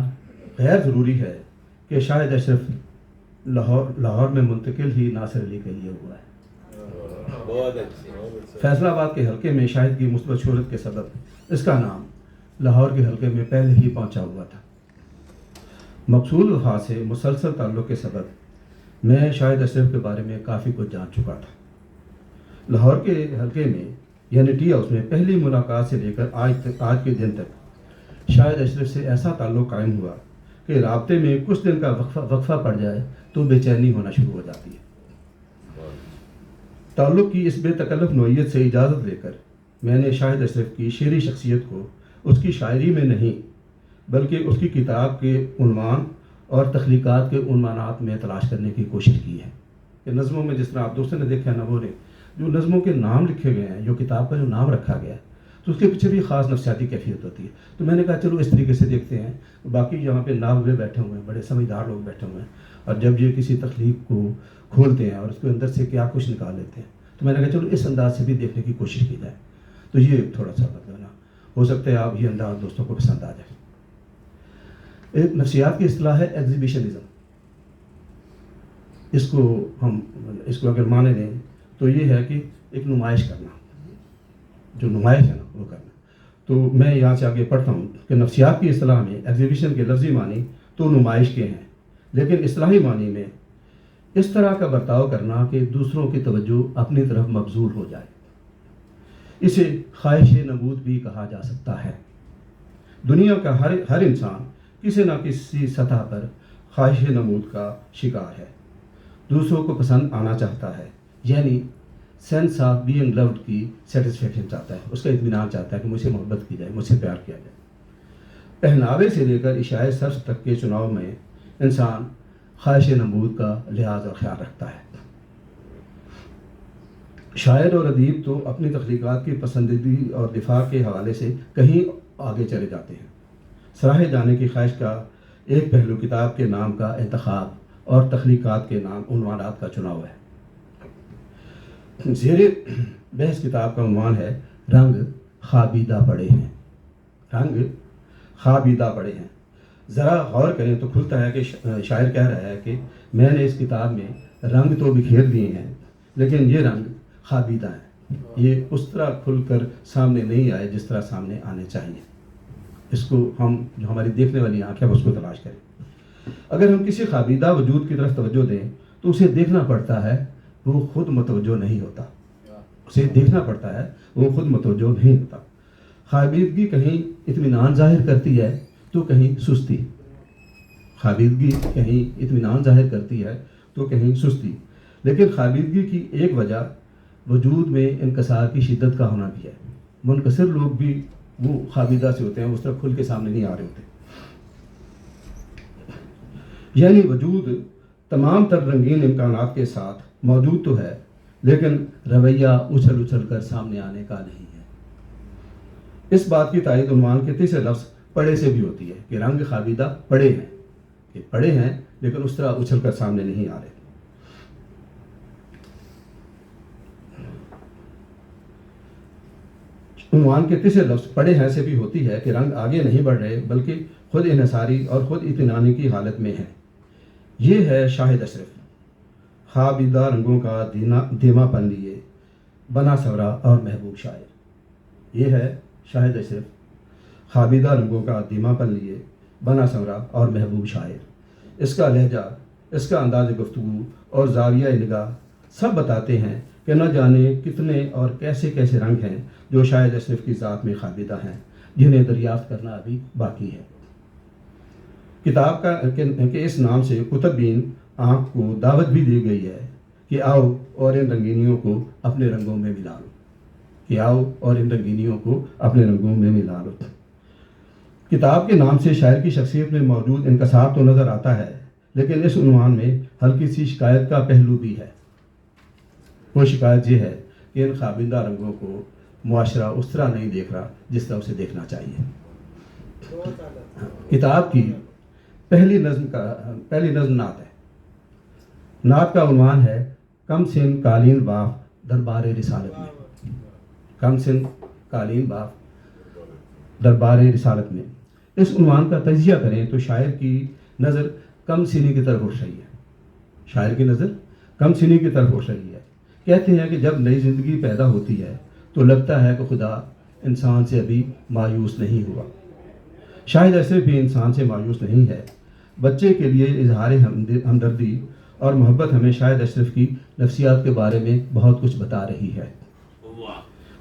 غیر ضروری ہے کہ شاید اشرف لاہور میں منتقل ہی ناصر علی کے لیے ہوا ہے۔ فیصل آباد کے حلقے میں شاہد کی مثبت شہرت کے سبب اس کا نام لاہور کے حلقے میں پہلے ہی پہنچا ہوا تھا۔ مقصود وفا سے مسلسل تعلق کے سبب میں شاہد اشرف کے بارے میں کافی کچھ جان چکا تھا۔ لاہور کے حلقے میں یعنی ٹی ہاؤس میں پہلی ملاقات سے لے کر آج کے دن تک شاہد اشرف سے ایسا تعلق قائم ہوا کہ رابطے میں کچھ دن کا وقفہ پڑ جائے تو بے چینی ہونا شروع ہو جاتی ہے۔ تعلق کی اس بے تکلف نوعیت سے اجازت لے کر میں نے شاہد اشرف کی شعری شخصیت کو اس کی شاعری میں نہیں بلکہ اس کی کتاب کے عنوان اور تخلیقات کے عنوانات میں تلاش کرنے کی کوشش کی ہے کہ نظموں میں جس طرح آپ دوستوں نے دیکھا نا، وہ نے جو نظموں کے نام لکھے گئے ہیں، جو کتاب کا جو نام رکھا گیا ہے، تو اس کے پیچھے بھی خاص نفسیاتی کیفیت ہوتی ہے۔ تو میں نے کہا چلو اس طریقے سے دیکھتے ہیں، باقی یہاں پہ ناوے بیٹھے ہوئے ہیں، بڑے سمجھدار لوگ بیٹھے ہوئے ہیں، اور جب یہ کسی تخلیق کو کھولتے ہیں اور اس کے اندر سے کیا کچھ نکال لیتے ہیں، تو میں نے کہا چلو اس انداز سے بھی دیکھنے کی کوشش کی جائے۔ تو یہ تھوڑا سا بدلنا ہو سکتا ہے، آپ یہ انداز دوستوں کو پسند آ جائے۔ ایک نفسیات کی اصطلاح ہے ایگزیبیشنزم۔ اس کو اگر مانے لیں تو یہ ہے کہ ایک نمائش کرنا، جو نمائش ہے نا وہ کرنا۔ تو میں یہاں سے آگے پڑھتا ہوں کہ نفسیات کی اصطلاح میں ایگزیبیشن کے لفظی معنی تو نمائش کے ہیں، لیکن اصطلاحی معنی میں اس طرح کا برتاؤ کرنا کہ دوسروں کی توجہ اپنی طرف مبذول ہو جائے، اسے خواہش نمود بھی کہا جا سکتا ہے۔ دنیا کا ہر انسان کسی نہ کسی سطح پر خواہش نمود کا شکار ہے، دوسروں کو پسند آنا چاہتا ہے، یعنی سینس آف بینگ لوڈ کی سیٹسفیکشن چاہتا ہے، اس کا اطمینان چاہتا ہے کہ مجھ سے محبت کی جائے، مجھ سے پیار کیا جائے۔ پہناوے سے لے کر اشیائے صرف تک کے چناؤ میں انسان خواہش نمود کا لحاظ اور خیال رکھتا ہے۔ شاعر اور ادیب تو اپنی تخلیقات کی پسندیدگی اور دفاع کے حوالے سے کہیں آگے چلے جاتے ہیں۔ سراہے جانے کی خواہش کا ایک پہلو کتاب کے نام کا انتخاب اور تخلیقات کے نام عنوانات کا چناؤ ہے۔ زیر بحث کتاب کا عنوان ہے رنگ خوابیدہ پڑے ہیں۔ رنگ خوابیدہ پڑے ہیں۔ ذرا غور کریں تو کھلتا ہے کہ شاعر کہہ رہا ہے کہ میں نے اس کتاب میں رنگ تو بکھیر دیے ہیں، لیکن یہ رنگ خوابیدہ ہیں، یہ اس طرح کھل کر سامنے نہیں آئے جس طرح سامنے آنے چاہیے۔ اس کو ہم جو ہماری دیکھنے والی آنکھ ہے اس کو تلاش کریں۔ اگر ہم کسی خوابیدہ وجود کی طرف توجہ دیں تو اسے دیکھنا پڑتا ہے، وہ خود متوجہ نہیں ہوتا۔ اسے دیکھنا پڑتا ہے، وہ خود متوجہ نہیں ہوتا۔ خوابیدگی کہیں اطمینان ظاہر کرتی ہے تو کہیں سستی، خوابیدگی کہیں اطمینان ظاہر کرتی ہے تو کہیں سستی، لیکن خوابیدگی کی ایک وجہ وجود میں انکسار کی شدت کا ہونا بھی ہے۔ منکسر لوگ بھی وہ خوابیدہ سے ہوتے ہیں، اس طرح کھل کے سامنے نہیں آ رہے ہوتے۔ یعنی وجود تمام تر رنگین امکانات کے ساتھ موجود تو ہے، لیکن رویہ اچھل اچھل کر سامنے آنے کا نہیں ہے۔ اس بات کی تائید عنوان کے تیسرے لفظ پڑے سے بھی ہوتی ہے کہ رنگ خوابیدہ پڑے ہیں، کہ پڑے ہیں لیکن اس طرح اچھل کر سامنے نہیں آ رہے۔ عنوان کے تیسرے لفظ پڑے ہیں سے بھی ہوتی ہے کہ رنگ آگے نہیں بڑھ رہے بلکہ خود انحصاری اور خود اطمینانی کی حالت میں ہیں۔ یہ ہے شاہد اشرف، خوابیدہ رنگوں کا دھیما پن لیے بنا سورا اور محبوب شاعر۔ یہ ہے شاہد اشرف، خوابیدہ رنگوں کا دھیما پن لیے بنا سورا اور محبوب شاعر۔ اس کا لہجہ، اس کا انداز گفتگو اور زاویہ نگاہ سب بتاتے ہیں کہ نہ جانے کتنے اور کیسے کیسے رنگ ہیں جو شاہد اشرف کی ذات میں خوابیدہ ہیں، جنہیں دریافت کرنا ابھی باقی ہے۔ کتاب کے اس نام سے کتب بین آنکھ کو دعوت بھی دی گئی ہے کہ آؤ اور ان رنگینیوں کو اپنے رنگوں میں ملا لو، کہ آؤ اور ان رنگینیوں کو اپنے رنگوں میں ملا لو۔ کتاب کے نام سے شاعر کی شخصیت میں موجود انکسار تو نظر آتا ہے، لیکن اس عنوان میں ہلکی سی شکایت کا پہلو بھی ہے۔ وہ شکایت یہ ہے کہ ان خوابیدہ رنگوں کو معاشرہ اس طرح نہیں دیکھ رہا جس طرح اسے دیکھنا چاہیے۔ کتاب کی پہلی نظم نعت ہے۔ نعت کا عنوان ہے کم سن قالین باف دربار رسالت میں۔ کم سن قالین باف دربار رسالت میں۔ اس عنوان کا تجزیہ کریں تو شاعر کی نظر کم سنی کی طرف اٹھ رہی ہے۔ شاعر کی نظر کم سنی کی طرف اٹھ رہی ہے۔ کہتے ہیں کہ جب نئی زندگی پیدا ہوتی ہے تو لگتا ہے کہ خدا انسان سے ابھی مایوس نہیں ہوا۔ شاہد اشرف بھی انسان سے مایوس نہیں ہے۔ بچے کے لیے اظہار ہمدردی اور محبت ہمیں شاہد اشرف کی نفسیات کے بارے میں بہت کچھ بتا رہی ہے۔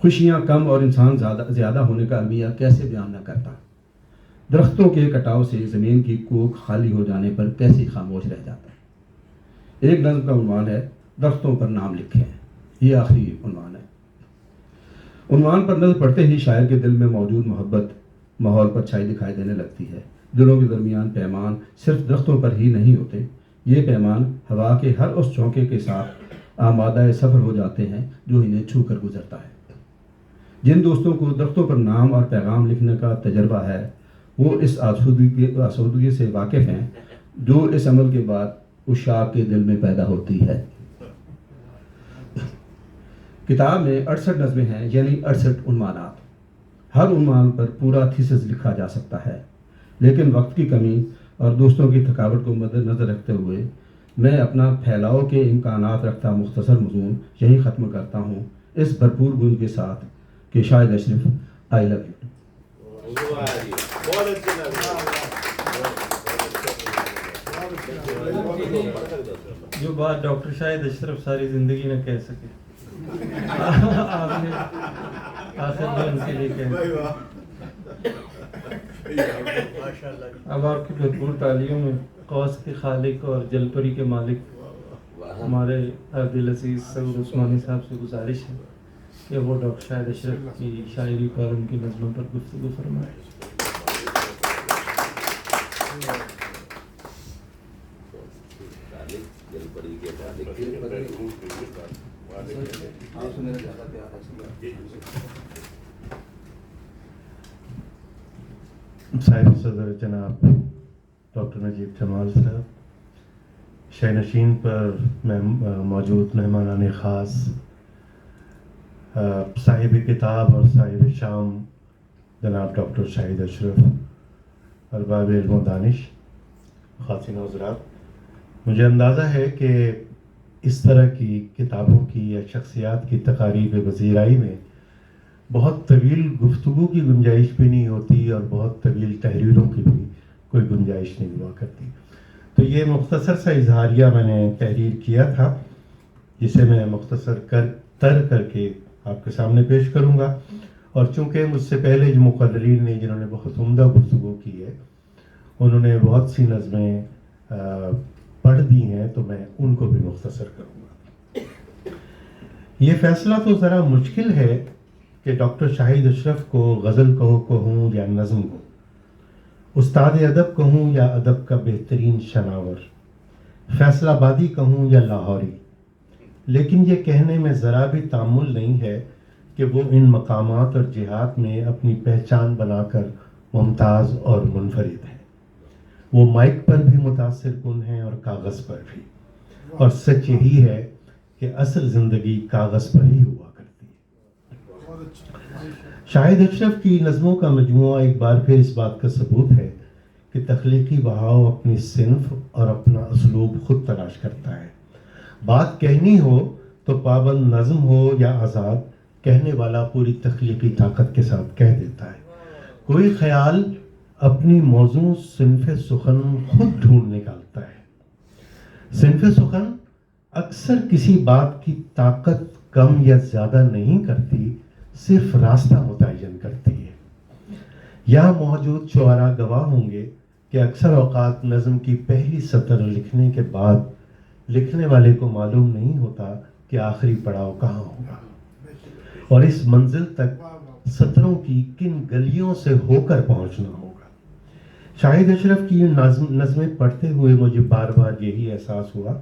خوشیاں کم اور انسان زیادہ ہونے کا المیہ کیسے بیان نہ کرتا؟ درختوں کے کٹاؤ سے زمین کی کوکھ خالی ہو جانے پر کیسے خاموش رہ جاتا ہے؟ ایک نظم کا عنوان ہے درختوں پر نام لکھے ہیں، یہ آخری عنوان ہے۔ عنوان پر نظر پڑتے ہی شاعر کے دل میں موجود محبت ماحول پر چھائی دکھائی دینے لگتی ہے۔ دلوں کے درمیان پیمان صرف درختوں پر ہی نہیں ہوتے، یہ پیمان ہوا کے ہر اس جھونکے کے ساتھ آمادہ سفر ہو جاتے ہیں جو انہیں چھو کر گزرتا ہے۔ جن دوستوں کو درختوں پر نام اور پیغام لکھنے کا تجربہ ہے وہ اس آسودگی سے واقف ہیں جو اس عمل کے بعد اس شاخ کے دل میں پیدا ہوتی ہے۔ کتاب میں 68 نظمیں ہیں، یعنی 68 عنوانات۔ ہر عنوان پر پورا تھیسس لکھا جا سکتا ہے، لیکن وقت کی کمی اور دوستوں کی تھکاوٹ کو مد نظر رکھتے ہوئے میں اپنا پھیلاؤ کے امکانات رکھتا مختصر مضمون یہیں ختم کرتا ہوں، اس بھرپور گونج کے ساتھ کہ شاہد اشرف آئی لو یو۔ جو بات ڈاکٹر شاہد اشرف ساری زندگی نہ کہہ سکے آپ نے آخر میں ان کے لیے کہہ۔ اب آپ کی بھرپور تعلیموں میں قوس کے خالق اور جل پری کے مالک ہمارے عبد العزیز سعود عثمانی صاحب سے گزارش ہے کہ وہ ڈاکٹر شاہد اشرف کی شاعری پر ان کی نظموں پر گفتگو فرمائے۔ صاحب صدر جناب ڈاکٹر نجیب جمال صاحب، شہ نشین پر موجود مہمانان خاص، صاحب کتاب اور صاحب شام جناب ڈاکٹر شاہد اشرف، ارباب علم و دانش، خواتین و حضرات، مجھے اندازہ ہے کہ اس طرح کی کتابوں کی یا شخصیات کی تقاریب وزیرائی میں بہت طویل گفتگو کی گنجائش بھی نہیں ہوتی اور بہت طویل تحریروں کی بھی کوئی گنجائش نہیں ہوا کرتی۔ تو یہ مختصر سا اظہاریہ میں نے تحریر کیا تھا، جسے میں مختصر کر کے آپ کے سامنے پیش کروں گا، اور چونکہ مجھ سے پہلے جو مقررین نے جنہوں نے بہت عمدہ گفتگو کی ہے انہوں نے بہت سی نظمیں پڑھ دی ہیں، تو میں ان کو بھی مختصر کروں گا۔ یہ فیصلہ تو ذرا مشکل ہے کہ ڈاکٹر شاہد اشرف کو غزل کہوں یا نظم کو، استاد ادب کہوں یا ادب کا بہترین شناور، فیصلہ آبادی کہوں یا لاہوری، لیکن یہ کہنے میں ذرا بھی تامل نہیں ہے کہ وہ ان مقامات اور جہات میں اپنی پہچان بنا کر ممتاز اور منفرد ہیں۔ وہ مائک پر بھی متاثر کن ہیں اور کاغذ پر بھی، اور سچ یہی ہے کہ اصل زندگی کاغذ پر ہی ہوا کرتی ہے۔ شاہد اشرف کی نظموں کا مجموعہ ایک بار پھر اس بات کا ثبوت ہے کہ تخلیقی بہاؤ اپنی صنف اور اپنا اسلوب خود تلاش کرتا ہے۔ بات کہنی ہو تو پابند نظم ہو یا آزاد، کہنے والا پوری تخلیقی طاقت کے ساتھ کہہ دیتا ہے۔ کوئی خیال اپنی موضوع صنف سخن خود ڈھونڈ نکالتا ہے۔ صنف سخن اکثر کسی بات کی طاقت کم یا زیادہ نہیں کرتی، صرف راستہ متعین کرتی ہے۔ یہاں موجود شعراء گواہ ہوں گے کہ اکثر اوقات نظم کی پہلی سطر لکھنے کے بعد لکھنے والے کو معلوم نہیں ہوتا کہ آخری پڑاؤ کہاں ہوگا، اور اس منزل تک سطروں کی کن گلیوں سے ہو کر پہنچنا ہوگا۔ شاہد اشرف کی نظمیں پڑھتے ہوئے مجھے بار بار یہی احساس ہوا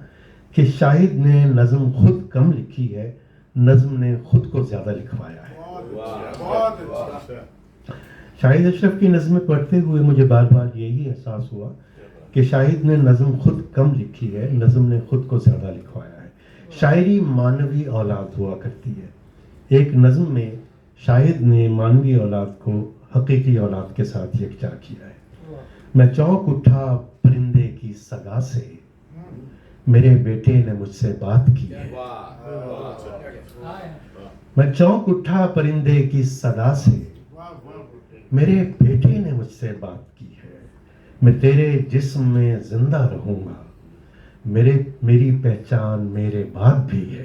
کہ شاہد نے نظم خود کم لکھی ہے، نظم نے خود کو زیادہ لکھوایا ہے۔ شاہد اشرف کی نظمیں پڑھتے ہوئے مجھے بار بار یہی احساس ہوا کہ شاہد نے نظم خود کم لکھی ہے، نظم نے خود کو زیادہ لکھوایا ہے۔ شاعری مانوی اولاد ہوا کرتی ہے۔ ایک نظم میں شاہد نے مانوی اولاد کو حقیقی اولاد کے ساتھ یکجا کیا ہے۔ میں چونک اٹھا پرندے کی صدا سے، میرے بیٹے نے مجھ سے بات کی ہے۔ میں چونک اٹھا پرندے کی صدا سے، میرے بیٹے نے مجھ سے بات کی ہے۔ میں تیرے جسم میں زندہ رہوں گا، میری پہچان میرے بعد بھی ہے۔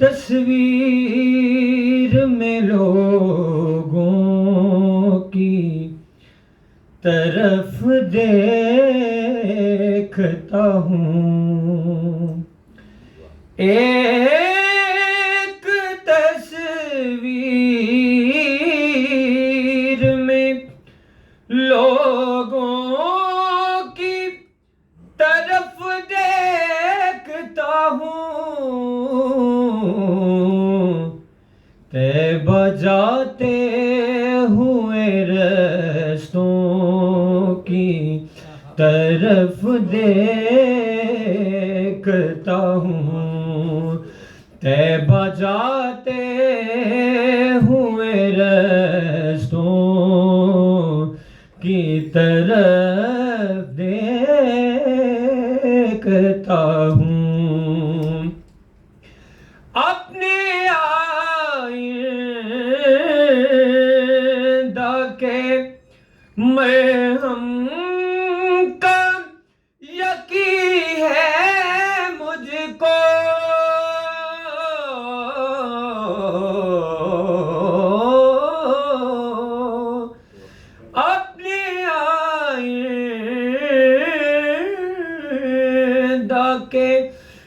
تصویر میں لوگوں کی طرف دیکھتا ہوں، ایک تصویر میں لوگوں کی طرف دیکھتا ہوں، طیبہ جاتے ہوئے رستوں کی طرف دیکھتا ہوں، طیبہ جاتے ہوئے رستوں کی طرف دیکھتا ہوں، اپنے آئندہ کے مرہم کا یقین ہے مجھ کو، اپنے آئندہ کے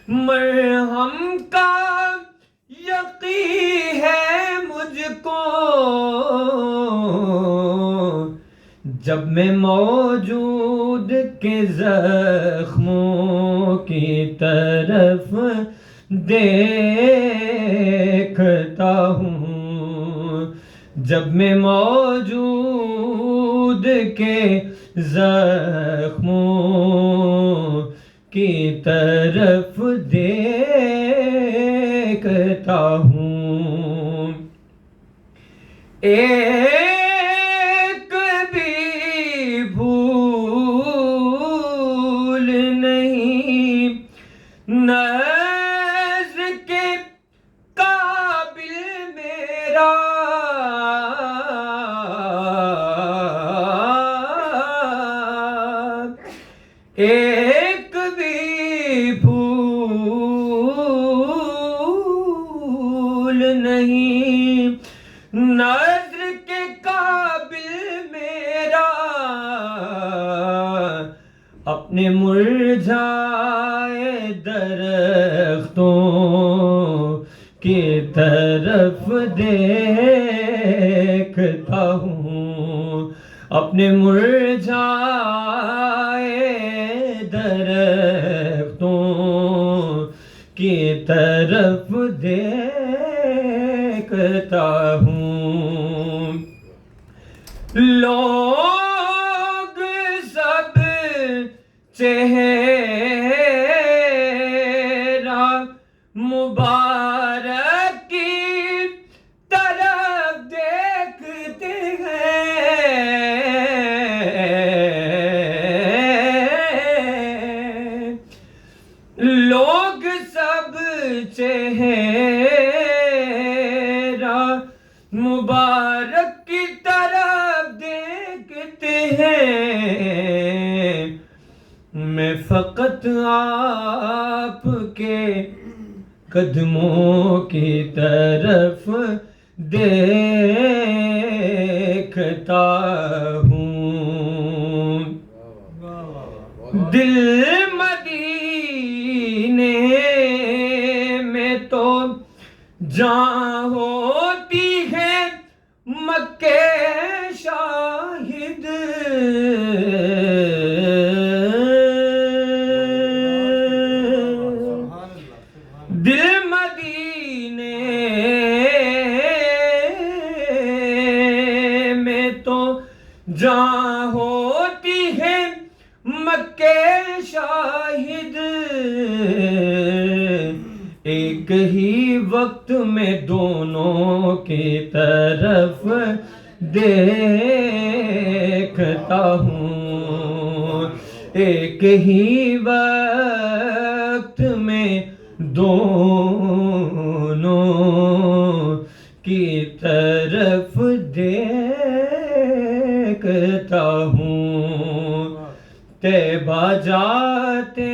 مرہم کا یقین ہے مجھ کو، جب میں موجود کے زخموں کی طرف دیکھتا ہوں، جب میں موجود کے زخموں کی طرف دیکھتا ہوں، ایک بھی بھول نہیں نظر کے قابل میرا، ایک بھی بھول نہیں نظر کے قابل میرا، اپنے مرجھائے درختوں کی طرف دیکھتا ہوں، اپنے مرجھائے درختوں کی طرف دیکھتا ہوں، لوگ سب چہرہ مبارک کی طرف دیکھتے ہیں، لوگ سب چہرہ مبارک کی طرف دیکھتے ہیں، میں فقط آپ کے قدموں کی طرف دیکھتا ہوں، دل مدینے میں تو جاں ہوتی ہے مکے شاہد، دل مدینے میں تو جاں ہوتی ہے مکے شاہد، ایک ہی وقت میں دونوں کی طرف دیکھتا ہوں، ایک ہی وقت میں دونوں کی طرف دیکھتا ہوں، طیبہ جاتے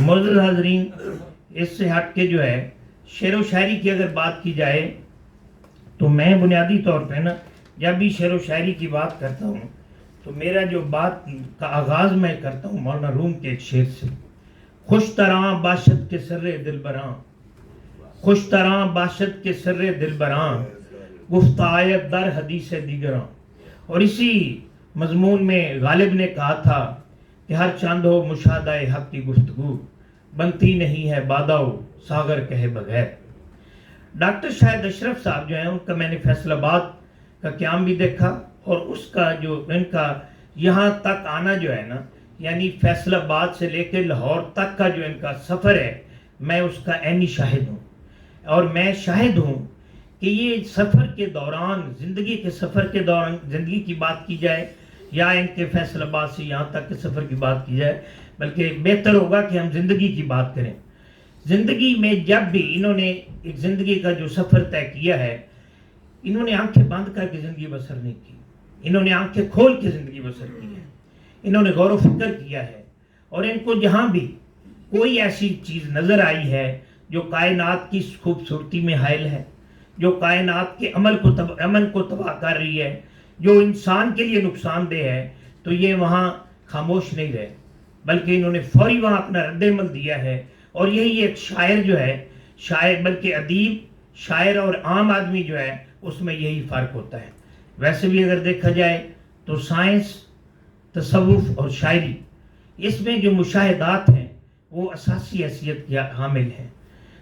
معزز حاضرین، اس سے ہٹ کے جو ہے شعر و شاعری کی اگر بات کی جائے تو میں بنیادی طور پہ نا جب بھی شعر و شاعری کی بات کرتا ہوں تو میرا جو بات کا آغاز میں کرتا ہوں مولانا روم کے ایک شعر سے: خوش طرح باشد کے سر دل براں، خوش طرح باشد کے سر دل براں، گفت آیت در حدیث دیگراں. اور اسی مضمون میں غالب نے کہا تھا کہ ہر چاند ہو مشاہدہ حق کی گفتگو، بنتی نہیں ہے باداؤ ساغر کہے بغیر. ڈاکٹر شاہد اشرف صاحب جو ہیں ان کا میں نے فیصل آباد کا قیام بھی دیکھا، اور اس کا جو ان کا یہاں تک آنا جو ہے نا، یعنی فیصل آباد سے لے کے لاہور تک کا جو ان کا سفر ہے، میں اس کا عینی شاہد ہوں. اور میں شاہد ہوں کہ یہ سفر کے دوران، زندگی کے سفر کے دوران زندگی کی بات کی جائے یا ان کے فیصل آباد سے یہاں تک کے سفر کی بات کی جائے، بلکہ بہتر ہوگا کہ ہم زندگی کی بات کریں. زندگی میں جب بھی انہوں نے ایک زندگی کا جو سفر طے کیا ہے، انہوں نے آنکھیں بند کر کے زندگی بسر نہیں کی، انہوں نے آنکھیں کھول کے زندگی بسر کی ہے، انہوں نے غور و فکر کیا ہے. اور ان کو جہاں بھی کوئی ایسی چیز نظر آئی ہے جو کائنات کی خوبصورتی میں حائل ہے، جو کائنات کے امن کو تباہ کر رہی ہے، جو انسان کے لیے نقصان دہ ہے، تو یہ وہاں خاموش نہیں رہے، بلکہ انہوں نے فوری وہاں اپنا رد عمل دیا ہے. اور یہی ایک شاعر جو ہے، شاعر بلکہ ادیب، شاعر اور عام آدمی جو ہے، اس میں یہی فرق ہوتا ہے. ویسے بھی اگر دیکھا جائے تو سائنس، تصوف اور شاعری، اس میں جو مشاہدات ہیں وہ اساسی حیثیت کے حامل ہیں.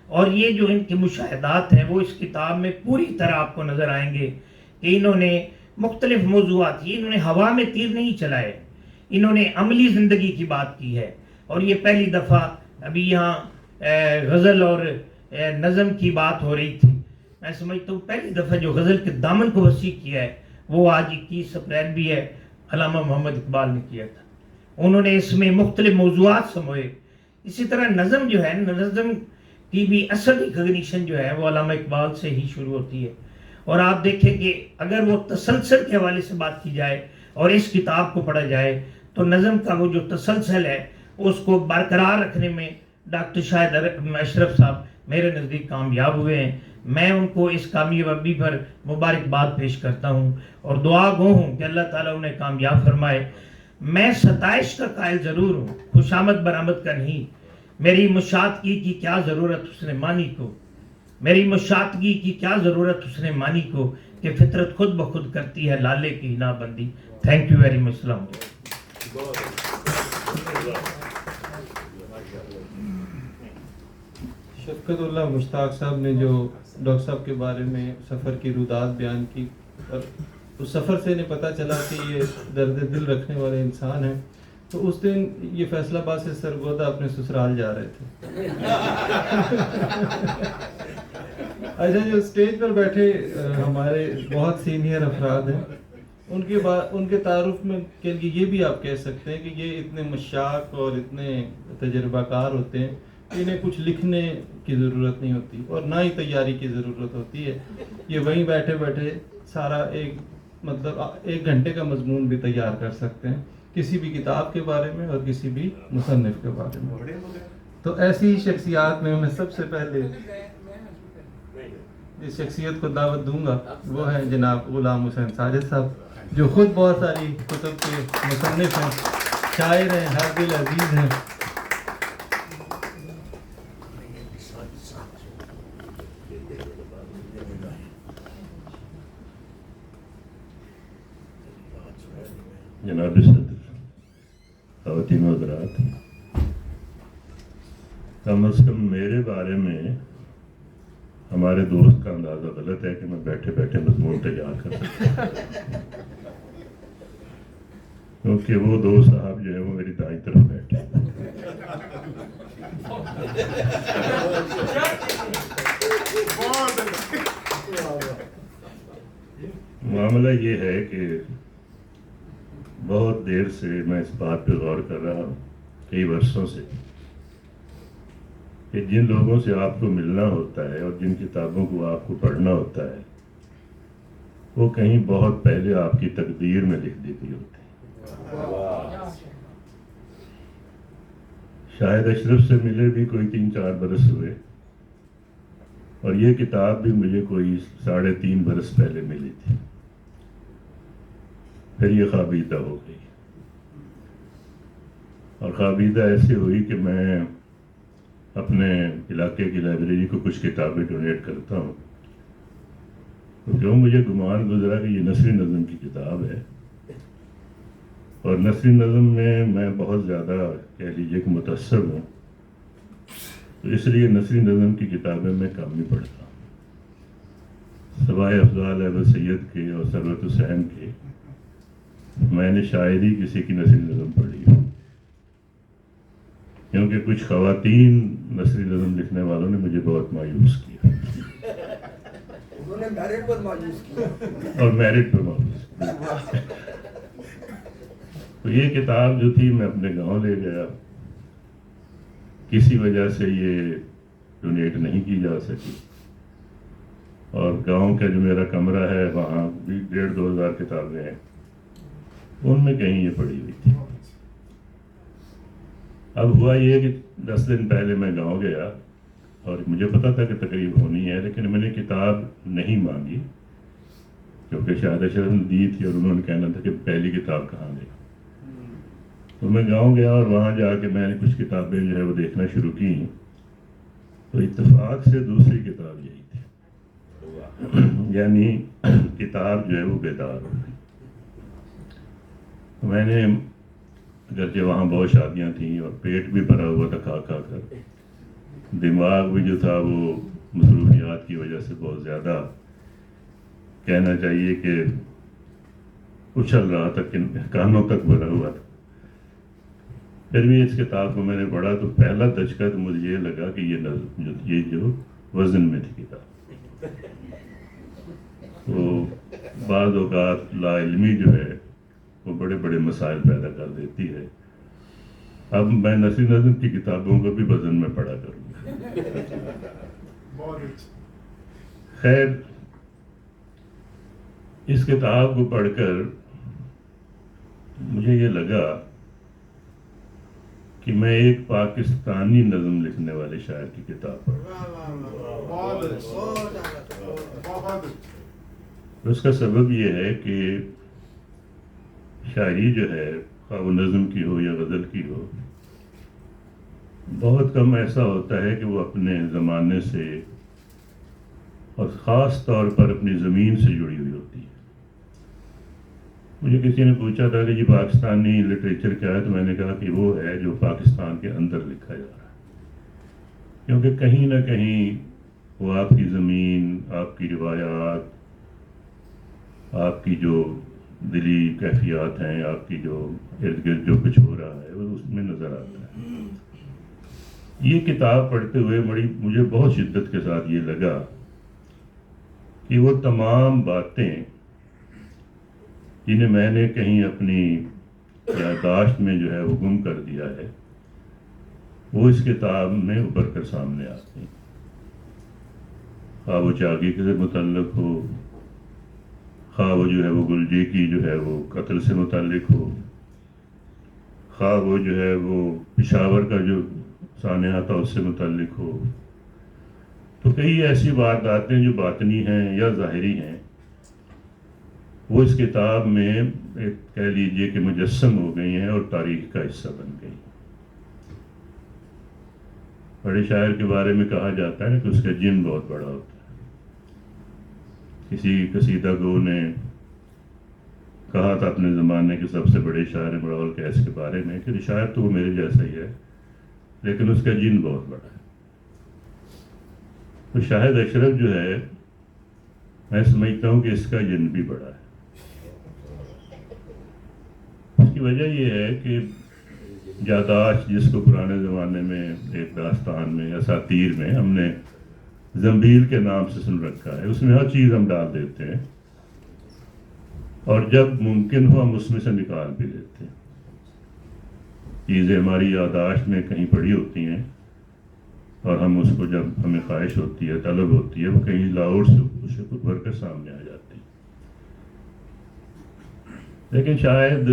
اور یہ جو ان کے مشاہدات ہیں وہ اس کتاب میں پوری طرح آپ کو نظر آئیں گے کہ انہوں نے مختلف موضوعات، یہ انہوں نے ہوا میں تیر نہیں چلائے، انہوں نے عملی زندگی کی بات کی ہے. اور یہ پہلی دفعہ ابھی یہاں غزل اور نظم کی بات ہو رہی تھی، میں سمجھتا ہوں پہلی دفعہ جو غزل کے دامن کو وسیع کیا ہے وہ آج 21 اپریل بھی ہے، علامہ محمد اقبال نے کیا تھا. انہوں نے اس میں مختلف موضوعات سموئے. اسی طرح نظم جو ہے، نظم کی بھی اصل ریکگنیشن جو ہے وہ علامہ اقبال سے ہی شروع ہوتی ہے. اور آپ دیکھیں کہ اگر وہ تسلسل کے حوالے سے بات کی جائے اور اس کتاب کو پڑھا جائے تو نظم کا وہ جو تسلسل ہے اس کو برقرار رکھنے میں ڈاکٹر شاہد اشرف صاحب میرے نزدیک کامیاب ہوئے ہیں. میں ان کو اس کامیابی پر مبارکباد پیش کرتا ہوں اور دعا گو ہوں کہ اللہ تعالیٰ انہیں کامیاب فرمائے. میں ستائش کا قائل ضرور ہوں، خوشامد برآمد کا نہیں. میری مشاطگی کی کیا ضرورت اس نے مانی کو، میری مشاطگی کی کیا ضرورت اس نے مانی کو، کہ فطرت خود بخود کرتی ہے لالے کی ہنا بندی. Thank you very much. السلام علیکم. شفقت اللہ مشتاق صاحب نے جو ڈاکٹر صاحب کے بارے میں سفر کی رودات بیان کی، اور اس سفر سے انہیں پتہ چلا کہ یہ درد دل رکھنے والے انسان ہیں، تو اس دن یہ فیصل آباد سے سرگودا اپنے سسرال جا رہے تھے. اچھا، جو اسٹیج پر بیٹھے ہمارے بہت سینئر افراد ہیں، ان کے تعارف میں کے لیے یہ بھی آپ کہہ سکتے ہیں کہ یہ اتنے مشاق اور اتنے تجربہ کار ہوتے ہیں کہ انہیں کچھ لکھنے کی ضرورت نہیں ہوتی اور نہ ہی تیاری کی ضرورت ہوتی ہے. یہ وہیں بیٹھے بیٹھے سارا ایک گھنٹے کا مضمون بھی تیار کر سکتے ہیں کسی بھی کتاب کے بارے میں اور کسی بھی مصنف کے بارے میں. تو ایسی شخصیات میں سب سے پہلے جس شخصیت کو دعوت دوں گا وہ ہے جناب غلام حسین ساجد صاحب، جو خود بہت ساری کتب کے مصنف ہیں، شاعر ہیں، ہر دل عزیز ہیں. جناب صدر، خواتین و حضرات، کم از کم میرے بارے میں ہمارے دوست کا اندازہ غلط ہے کہ میں بیٹھے بیٹھے مضمون تیار کر سکتا ہوں، کیونکہ وہ دو صاحب جو ہیں وہ میری دائیں طرف بیٹھے. معاملہ یہ ہے کہ بہت دیر سے میں اس بات پہ غور کر رہا ہوں، کئی برسوں سے، کہ جن لوگوں سے آپ کو ملنا ہوتا ہے اور جن کتابوں کو آپ کو پڑھنا ہوتا ہے وہ کہیں بہت پہلے آپ کی تقدیر میں لکھ دی گئی ہوتی ہے. شاہد اشرف سے ملے بھی کوئی 3-4 برس ہوئے، اور یہ کتاب بھی مجھے کوئی 3.5 برس پہلے ملی تھی. پھر یہ خوابیدہ ہو گئی، اور خوابیدہ ایسے ہوئی کہ میں اپنے علاقے کی لائبریری کو کچھ کتابیں ڈونیٹ کرتا ہوں، تو جو مجھے گمان گزرا کہ یہ نثری نظم کی کتاب ہے، اور نثری نظم میں میں بہت زیادہ کہہ لیجیے کہ متاثر ہوں، تو اس لیے نثری نظم کی کتابیں میں کم ہی پڑھتا ہوں. سوائے افضال احمد سید کے اور ثروت حسین کے میں نے شاید ہی کسی کی نثری نظم پڑھی ہو، کیونکہ کچھ خواتین نثری نظم لکھنے والوں نے مجھے بہت مایوس کیا، انہوں نے میرٹ پر مایوس کیا اور میرٹ پر مایوس کیا. تو یہ کتاب جو تھی میں اپنے گاؤں لے گیا، کسی وجہ سے یہ ڈونیٹ نہیں کی جا سکی، اور گاؤں کا جو میرا کمرہ ہے وہاں بھی 1,500-2 ہزار کتابیں ہیں، ان میں کہیں یہ پڑی ہوئی تھی. اب ہوا یہ کہ 10 دن پہلے میں گاؤں گیا، اور مجھے پتا تھا کہ تقریب ہونی ہے، لیکن میں نے کتاب نہیں مانگی کیونکہ شاہد اشرف نے دی تھی اور انہوں نے کہنا تھا کہ پہلی کتاب کہاں دے. تو میں گاؤں گیا اور وہاں جا کے میں نے کچھ کتابیں جو ہے وہ دیکھنا شروع کی، تو اتفاق سے دوسری کتاب یہی تھی، یعنی کتاب جو ہے وہ بیدار ہو گئی. میں نے اگرچہ وہاں بہت شادیاں تھیں اور پیٹ بھی بھرا ہوا تھا کھا کھا کر، دماغ بھی جو تھا وہ مصروفیات کی وجہ سے بہت زیادہ کہنا چاہیے کہ اچھل رہا تھا، کہ کانوں تک بھرا ہوا تھا. پھر بھی اس کتاب کو میں نے پڑھا تو پہلا دھچکا تو مجھے یہ لگا کہ یہ جو وزن میں تھی کتاب. تو بعض اوقات لا علمی جو ہے وہ بڑے بڑے مسائل پیدا کر دیتی ہے. اب میں نثری نظم کی کتابوں کو بھی وزن میں پڑھا کروں گا. خیر، اس کتاب کو پڑھ کر مجھے یہ لگا کہ میں ایک پاکستانی نظم لکھنے والے شاعر کی کتاب پڑھ. اس کا سبب یہ ہے کہ شاعری جو ہے خواہ وہ نظم کی ہو یا غزل کی ہو، بہت کم ایسا ہوتا ہے کہ وہ اپنے زمانے سے اور خاص طور پر اپنی زمین سے جڑی ہوئی ہوتی ہے. مجھے کسی نے پوچھا تھا کہ یہ پاکستانی لٹریچر کیا ہے، تو میں نے کہا کہ وہ ہے جو پاکستان کے اندر لکھا جا رہا ہے، کیونکہ کہیں نہ کہیں وہ آپ کی زمین، آپ کی روایات، آپ کی جو دلی کیفیات ہیں، آپ کی جو ارد گرد جو کچھ ہو رہا ہے وہ اس میں نظر آتا ہے. یہ کتاب پڑھتے ہوئے مجھے بہت شدت کے ساتھ یہ لگا کہ وہ تمام باتیں جنہیں میں نے کہیں اپنی یادداشت میں جو ہے وہ گم کر دیا ہے، وہ اس کتاب میں ابھر کر سامنے آتی ہیں. خواہ وہ چاگی سے متعلق ہو، خواہ وہ جو ہے وہ گلجی کی جو ہے وہ قتل سے متعلق ہو، خواہ وہ جو ہے وہ پشاور کا جو سانحہ تھا اس سے متعلق ہو. تو کئی ایسی وارداتیں جو باطنی ہیں یا ظاہری ہیں وہ اس کتاب میں ایک کہہ لیجئے کہ مجسم ہو گئی ہیں اور تاریخ کا حصہ بن گئی. بڑے شاعر کے بارے میں کہا جاتا ہے کہ اس کا جن بہت بڑا ہوتا ہے. کسی قصیدہ گو نے کہا تھا اپنے زمانے کے سب سے بڑے شاعر امرؤ القیس کے بارے میں کہ شاعر تو وہ میرے جیسا ہی ہے لیکن اس کا جن بہت بڑا ہے. تو شاہد اشرف جو ہے میں سمجھتا ہوں کہ اس کا جن بھی بڑا ہے. اس کی وجہ یہ ہے کہ یادداشت جس کو پرانے زمانے میں ایک داستان میں یا ساتیر میں ہم نے زنبیل کے نام سے سن رکھا ہے، اس میں ہر چیز ہم ڈال دیتے ہیں اور جب ممکن ہو ہم اس میں سے نکال بھی لیتے ہیں. چیزیں ہماری یادداشت میں کہیں پڑی ہوتی ہیں اور ہم اس کو جب ہمیں خواہش ہوتی ہے، طلب ہوتی ہے، وہ کہیں لاہور سے اسے ابھر کر سامنے آ جاتی ہے. لیکن شاید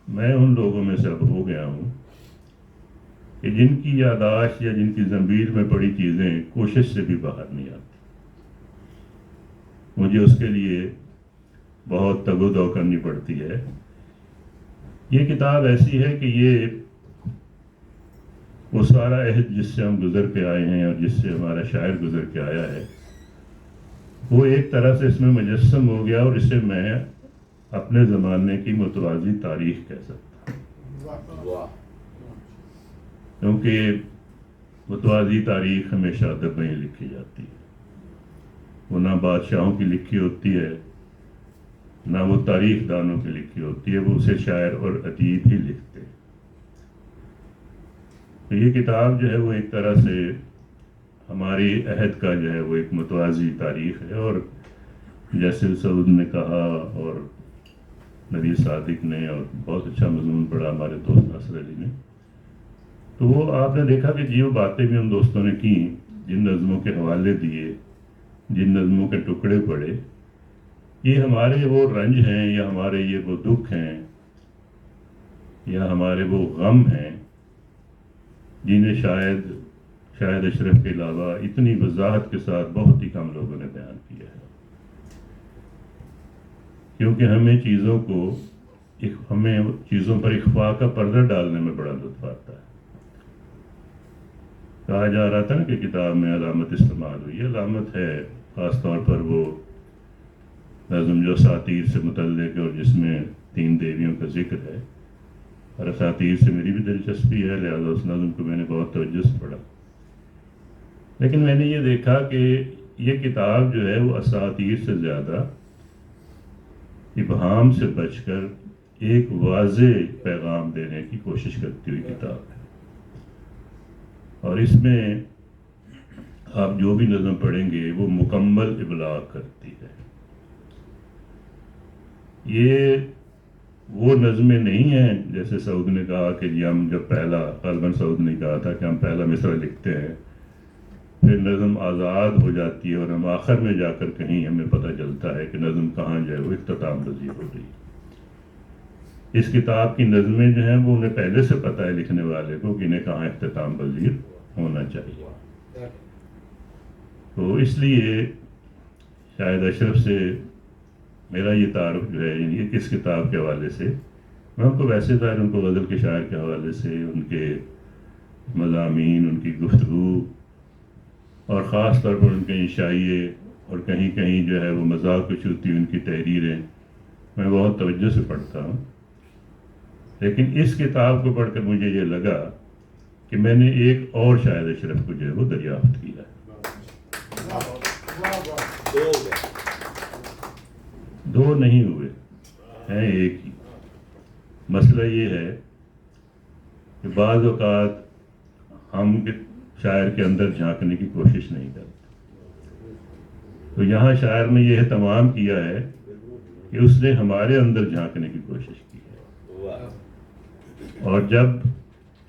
میں ان لوگوں میں سے اب ہو گیا ہوں کہ جن کی یاداشت یا جن کی ضمیر میں پڑی چیزیں کوشش سے بھی باہر نہیں آتی، مجھے اس کے لیے بہت تگ و دو کرنی پڑتی ہے۔ یہ کتاب ایسی ہے کہ یہ وہ سارا عہد جس سے ہم گزر کے آئے ہیں اور جس سے ہمارا شاعر گزر کے آیا ہے، وہ ایک طرح سے اس میں مجسم ہو گیا، اور اسے میں اپنے زمانے کی متوازی تاریخ کہہ سکتا ہوں، کیونکہ متوازی تاریخ ہمیشہ ادب میں ہی لکھی جاتی ہے، وہ نہ بادشاہوں کی لکھی ہوتی ہے، نہ وہ تاریخ دانوں کی لکھی ہوتی ہے، وہ اسے شاعر اور ادیب ہی لکھتے ہیں۔ تو یہ کتاب جو ہے وہ ایک طرح سے ہماری عہد کا جو ہے وہ ایک متوازی تاریخ ہے، اور جیسے سعود نے کہا اور نبی صادق نے، اور بہت اچھا مضمون پڑھا ہمارے دوست ناصر علی نے، تو وہ آپ نے دیکھا کہ جو باتیں بھی ان دوستوں نے کی، جن نظموں کے حوالے دیے، جن نظموں کے ٹکڑے پڑے، یہ ہمارے وہ رنج ہیں، یا ہمارے یہ وہ دکھ ہیں، یا ہمارے وہ غم ہیں جنہیں شاید اشرف کے علاوہ اتنی وضاحت کے ساتھ بہت ہی کم لوگوں نے بیان کیا ہے، کیونکہ ہمیں چیزوں پر اخفاء کا پردہ ڈالنے میں بڑا لطف آتا ہے۔ کہا جا رہا تھا نا کہ کتاب میں علامت استعمال ہوئی ہے، علامت ہے خاص طور پر وہ نظم جو اساطیر سے متعلق ہے اور جس میں 3 دیویوں کا ذکر ہے، اور اساطیر سے میری بھی دلچسپی ہے، لہذا اس نظم کو میں نے بہت توجہ سے پڑھا، لیکن میں نے یہ دیکھا کہ یہ کتاب جو ہے وہ اساطیر سے زیادہ ابہام سے بچ کر ایک واضح پیغام دینے کی کوشش کرتی ہوئی کتاب ہے، اور اس میں آپ جو بھی نظم پڑھیں گے وہ مکمل ابلاغ کرتی ہے۔ یہ وہ نظمیں نہیں ہیں جیسے سعود نے کہا کہ جی ہم جب غالباً سعود نے کہا تھا کہ ہم پہلا مصرع لکھتے ہیں، پھر نظم آزاد ہو جاتی ہے اور ہم آخر میں جا کر کہیں ہمیں پتہ چلتا ہے کہ نظم کہاں جو ہے وہ اختتام پذیر ہو رہی ہے۔ اس کتاب کی نظمیں جو ہیں وہ انہیں پہلے سے پتہ ہے لکھنے والے کو کہ انہیں کہاں اختتام پذیر ہونا چاہیے، تو اس لیے شاید اشرف سے میرا یہ تعارف جو ہے یعنی کس کتاب کے حوالے سے، میں ان کو ویسے ظاہر ان کو غزل کے شاعر کے حوالے سے ان کے مضامین، ان کی گفتگو، اور خاص طور پر ان کے عشائیے، اور کہیں کہیں جو ہے وہ مذاق کچھ ہوتی ان کی تحریریں میں بہت توجہ سے پڑھتا ہوں، لیکن اس کتاب کو پڑھ کر مجھے یہ لگا کہ میں نے ایک اور شاید اشرف کو جو ہے وہ دریافت کیا ہے۔ دو نہیں ہوئے ہیں، ایک ہی۔ مسئلہ یہ ہے کہ بعض اوقات ہم شاعر کے اندر جھانکنے کی کوشش نہیں کرتے، تو یہاں شاعر نے یہ اہتمام کیا ہے کہ اس نے ہمارے اندر جھانکنے کی کوشش کی ہے، اور جب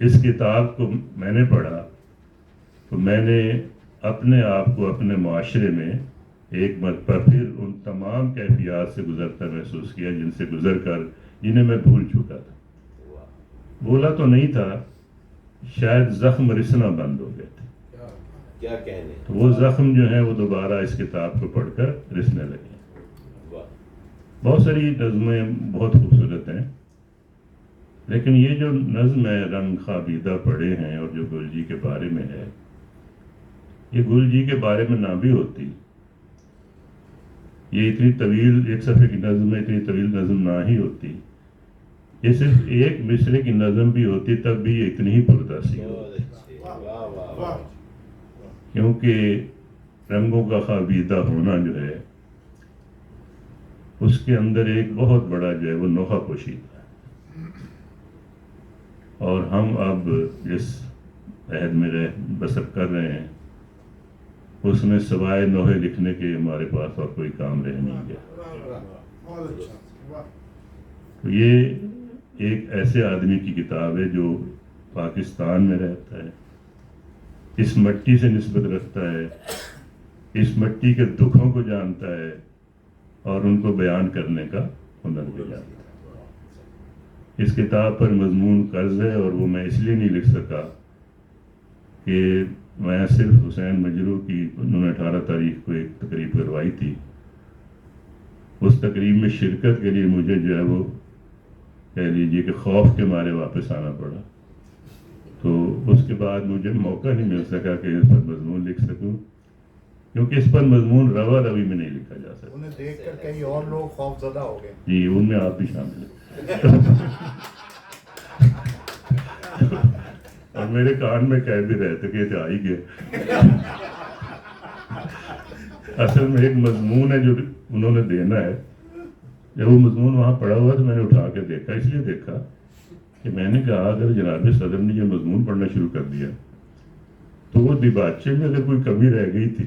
اس کتاب کو میں نے پڑھا تو میں نے اپنے آپ کو اپنے معاشرے میں ایک مرتبہ پھر ان تمام کیفیات سے گزرتا محسوس کیا جن سے گزر کر جنہیں میں بھول چکا تھا۔ بولا تو نہیں تھا، شاید زخم رسنا بند ہو گئے تھے، کیا کہنے، تو وہ زخم جو ہیں وہ دوبارہ اس کتاب کو پڑھ کر رسنے لگے۔ بہت ساری نظمیں بہت خوبصورت ہیں، لیکن یہ جو نظم ہے رنگ خوابیدہ پڑے ہیں، اور جو گل جی کے بارے میں ہے، یہ گل جی کے بارے میں نہ بھی ہوتی، یہ اتنی طویل ایک صفحے کی نظم ہے، اتنی طویل نظم نہ ہی ہوتی، یہ صرف ایک مصرے کی نظم بھی ہوتی تب بھی یہ اتنی ہی پرداسی ہوتی، کیونکہ رنگوں کا خوابیدہ ہونا جو ہے اس کے اندر ایک بہت بڑا جو ہے وہ نوحہ پوشیدہ ہے، اور ہم اب جس عہد میں بسر کر رہے ہیں اس میں سوائے نوحے لکھنے کے ہمارے پاس اور کوئی کام رہ نہیں گیا۔ تو یہ ایک ایسے آدمی کی کتاب ہے جو پاکستان میں رہتا ہے، اس مٹی سے نسبت رکھتا ہے، اس مٹی کے دکھوں کو جانتا ہے، اور ان کو بیان کرنے کا ہنر بھی جانتا ہے۔ اس کتاب پر مضمون قرض ہے، اور وہ میں اس لیے نہیں لکھ سکا کہ میں صرف حسین مجروح کی انہوں نے 18 تاریخ کو ایک تقریب کروائی تھی، اس تقریب میں شرکت کے لیے مجھے جو ہے وہ کہہ لیجیے کہ خوف کے مارے واپس آنا پڑا، تو اس کے بعد مجھے موقع نہیں مل سکا کہ اس پر مضمون لکھ سکوں، کیونکہ اس پر مضمون روا روی میں نہیں لکھا جا سکتا۔ انہیں دیکھ کر کئی اور لوگ خوف زدہ ہو گئے۔ جی، ان میں آپ بھی شامل ہیں اور میرے کان میں کہہ بھی رہے تھے کہ آ ہی گئے۔ اصل میں ایک مضمون ہے جو انہوں نے دینا ہے، جب وہ مضمون وہاں پڑا ہوا تو میں نے اٹھا کے دیکھا، اس لیے دیکھا کہ میں نے کہا اگر جناب صدر نے یہ مضمون پڑھنا شروع کر دیا تو وہ دیباچے میں اگر کوئی کمی رہ گئی تھی،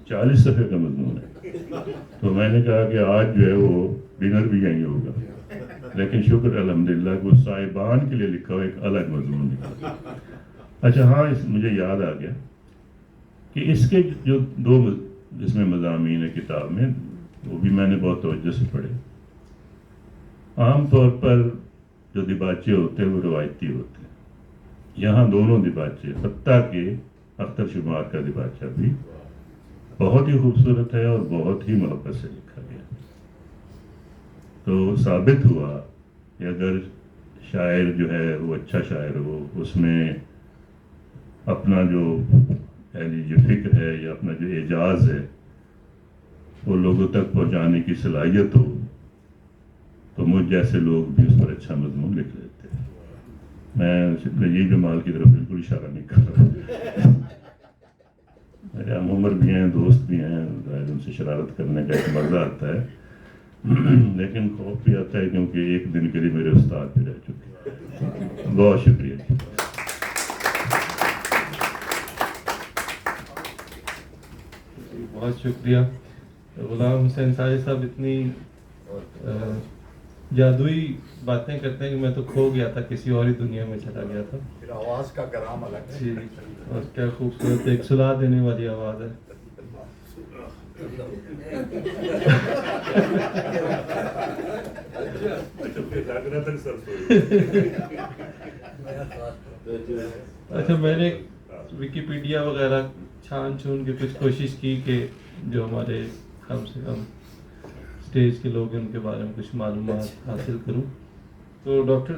40 صفحے کا مضمون ہے، تو میں نے کہا کہ آج جو ہے وہ ڈنر بھی یہیں ہوگا، لیکن شکر الحمدللہ کہ وہ صاحبان کے لیے لکھا ہوا ایک الگ مضمون لکھا۔ اچھا ہاں، مجھے یاد آ گیا کہ اس کے جو 2 اس میں مضامین ہے کتاب میں، وہ بھی میں نے بہت توجہ سے پڑھے۔ عام طور پر جو دیباچے ہوتے ہیں وہ روایتی ہوتے ہیں، یہاں دونوں دیباچے، حتیٰ کہ اختر شمار کا دیباچہ بھی بہت ہی خوبصورت ہے اور بہت ہی محبت سے لکھا گیا، تو ثابت ہوا کہ اگر شاعر جو ہے وہ اچھا شاعر ہو، اس میں اپنا جو کہہ لیجیے فکر ہے یا اپنا جو اعجاز ہے وہ لوگوں تک پہنچانے کی صلاحیت ہو، تو مجھ جیسے لوگ بھی اس پر اچھا مضمون لکھ لیتے ہیں۔ میں یہ جمال کی طرف بالکل اشارہ نہیں کر رہا، میرے ہم عمر بھی ہیں، دوست بھی ہیں، ان سے شرارت کرنے کا ایک مزہ آتا ہے، لیکن خوف بھی آتا ہے کیونکہ ایک دن کے لیے میرے استاد بھی رہ چکے ہیں۔ بہت شکریہ جی۔ بہت شکریہ غلام حسین صاحب، اتنی جادوئی باتیں کرتے ہیں کہ میں تو کھو گیا تھا، کسی اور ہی دنیا میں چلا گیا تھا۔ پھر آواز کا گرام الگ ہے۔ جی، اور کیا خوبصورت ایک سلا دینے والی آواز ہے۔ اچھا، میں نے ویکیپیڈیا وغیرہ چھان چھون کے کچھ کوشش کی کہ جو ہمارے کم سے کم اسٹیج کے لوگ ہیں ان کے بارے میں کچھ معلومات حاصل کروں، تو ڈاکٹر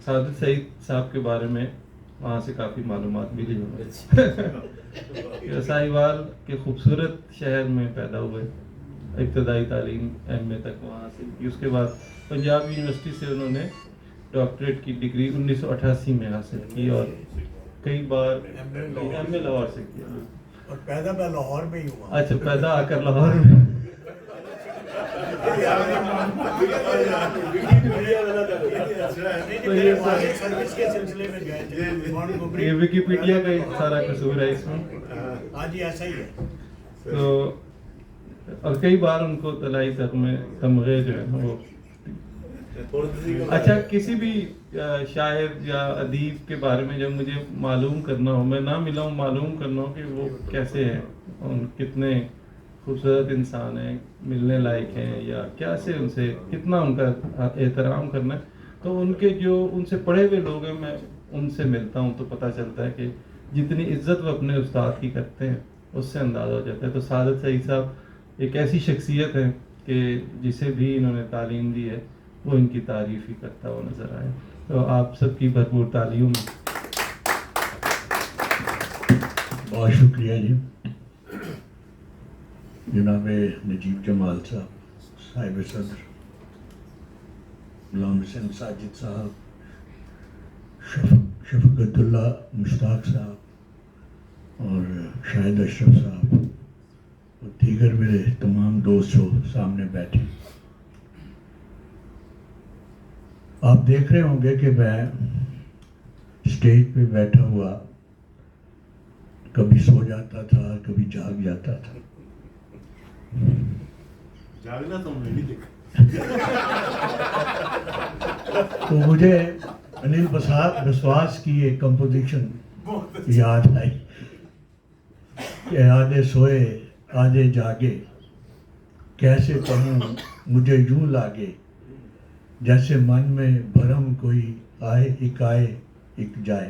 سعادت سعید صاحب کے بارے میں وہاں سے کافی معلومات ملی ہمیں۔ ساہیوال کے خوبصورت شہر میں پیدا ہوئے، ابتدائی تعلیم ایم اے تک وہاں حاصل کی، اس کے بعد پنجاب یونیورسٹی سے انہوں نے ڈاکٹریٹ کی ڈگری 1988 میں حاصل کی، اور کئی بار ایم اے لاہور سے کیا، اور پیدا میں لاہور میں ہی ہوا۔ اچھا، پیدا آ کر لاہور میں۔ یہ ویکیپیڈیا کا سارا قصور ہے اس میں۔ ہاں جی، ایسا ہی ہے۔ تو اور کئی بار ان کو طلائی تمغے جو ہے وہ۔ اچھا، کسی بھی شاعر یا ادیب کے بارے میں جب مجھے معلوم کرنا ہو، میں نہ ملا ہوں، معلوم کرنا ہو کہ وہ کیسے ہیں، ان کتنے خوبصورت انسان ہیں، ملنے لائق ہیں، یا کیسے ان سے کتنا ان کا احترام کرنا ہے، تو ان کے جو ان سے پڑھے ہوئے لوگ ہیں، میں ان سے ملتا ہوں تو پتہ چلتا ہے کہ جتنی عزت وہ اپنے استاد کی کرتے ہیں اس سے اندازہ ہو جاتا ہے۔ تو سعادت سعید صاحب ایک ایسی شخصیت ہے کہ جسے بھی انہوں نے تعلیم دی ہے وہ ان کی تعریف ہی کرتا ہوا نظر آئے۔ تو آپ سب کی بھرپور تعلیوں میں بہت شکریہ جی۔ جناب نجیب جمال صاحب، صاحب صدر غلام حسین ساجد صاحب، شفقت اللہ مشتاق صاحب اور شاہد اشرف صاحب اور دیگر میرے تمام دوست جو سامنے بیٹھے، آپ دیکھ رہے ہوں گے کہ میں اسٹیج پہ بیٹھا ہوا کبھی سو جاتا تھا، کبھی جاگ جاتا تھا۔ جاگنا تو میں نہیں دیکھا۔ تو مجھے انل بسواس کی ایک کمپوزیشن یاد آئی کہ آدھے سوئے آدھے جاگے، کیسے کہوں مجھے یوں لاگے، جیسے من میں بھرم کوئی آئے ایک جائے۔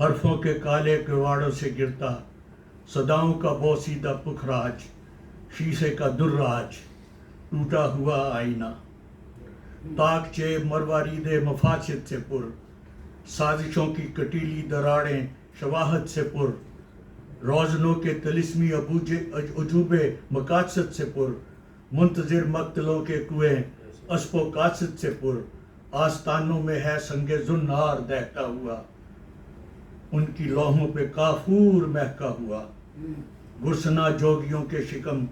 حرفوں کے کالے کواڑوں سے گرتا صداؤں کا بوسیدہ پکھراج شیشے کا دراج ٹوٹا ہوا آئینہ طاقچے مروارید مفاسد سے پر سازشوں کی کٹیلی دراڑیں شواہد سے پر روزنوں کے طلسمی عجوبے مقاصد سے پر منتظر مقتلوں کے کنویں اسب و قاصد سے پر آستانوں میں ہے سنگ زنار دہتا ہوا ان کی لوحوں پہ کافور مہکا ہوا گرسنا جوگیوں کے شکم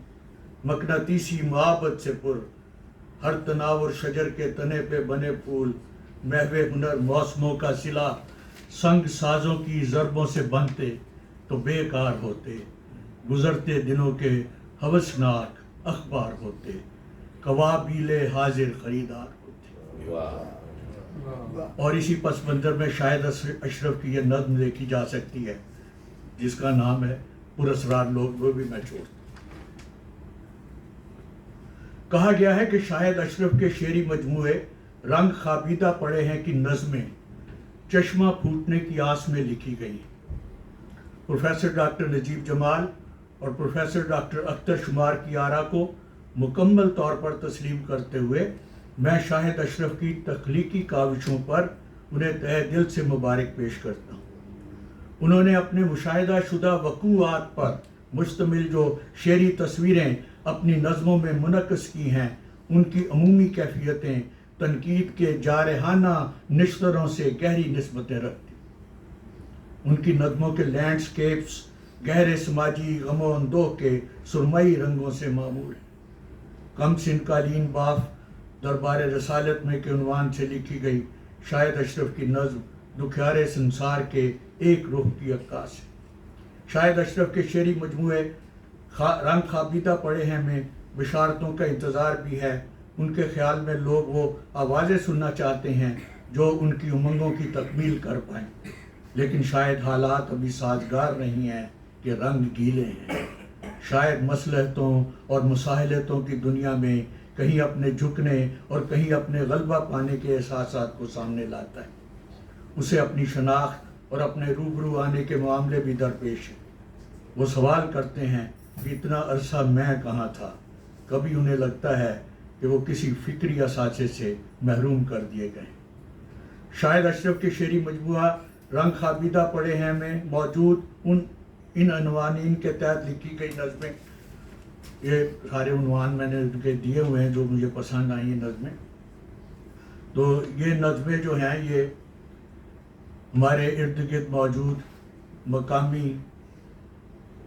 مقناطیسی محبت سے پر ہر تناور شجر کے تنے پہ بنے پھول محو ہنر موسموں کا صلہ سنگ سازوں کی ضربوں سے بنتے تو بیکار ہوتے گزرتے دنوں کے ہوسناک اخبار ہوتے قوابیل حاضر خریدار ہوتے. اور اسی پس منظر میں شاہد اشرف کی یہ نظم دیکھی جا سکتی ہے جس کا نام ہے پراسرار لوگ، وہ بھی میں چھوڑتا ہوں. کہا گیا ہے کہ شاہد اشرف کے شعری مجموعے رنگ خوابیدہ پڑے ہیں کی نظمیں چشمہ پھوٹنے کی آس میں لکھی گئی. پروفیسر ڈاکٹر نجیب جمال اور پروفیسر ڈاکٹر اختر شمار کی آراء کو مکمل طور پر تسلیم کرتے ہوئے میں شاہد اشرف کی تخلیقی کاوشوں پر انہیں تہہ دل سے مبارک پیش کرتا ہوں. انہوں نے اپنے مشاہدہ شدہ وقوعات پر مشتمل جو شعری تصویریں اپنی نظموں میں منعکس کی ہیں ان کی عمومی کیفیتیں تنقید کے جارحانہ نشتروں سے گہری نسبتیں رکھتی. ان کی نظموں کے لینڈسکیپس گہرے سماجی غم و اندوہ کے سرمئی رنگوں سے معمور ہیں. کم سن قالین باف دربار رسالت میں کے عنوان سے لکھی گئی شاہد اشرف کی نظم دکھیارے سنسار کے ایک رخ کی عکاس ہے. شاہد اشرف کے شعری مجموعے رنگ خوابیدہ پڑے ہیں میں بشارتوں کا انتظار بھی ہے. ان کے خیال میں لوگ وہ آوازیں سننا چاہتے ہیں جو ان کی امنگوں کی تکمیل کر پائیں، لیکن شاید حالات ابھی سازگار نہیں ہیں کہ رنگ گیلے ہیں. شاید مصلحتوں اور مصالحتوں کی دنیا میں کہیں اپنے جھکنے اور کہیں اپنے غلبہ پانے کے احساسات کو سامنے لاتا ہے. اسے اپنی شناخت اور اپنے روبرو آنے کے معاملے بھی درپیش ہیں. وہ سوال کرتے ہیں کہ اتنا عرصہ میں کہاں تھا. کبھی انہیں لگتا ہے کہ وہ کسی فکری اثاثے سے محروم کر دیے گئے. شاہد اشرف کے شعری مجموعہ رنگ خوابیدہ پڑے ہیں میں موجود ان عنوانین کے تحت لکھی گئی نظمیں، یہ سارے عنوان میں نے ان کے دیے ہوئے ہیں جو مجھے پسند آئی ہیں نظمیں. تو یہ نظمیں جو ہیں یہ ہمارے ارد گرد موجود مقامی،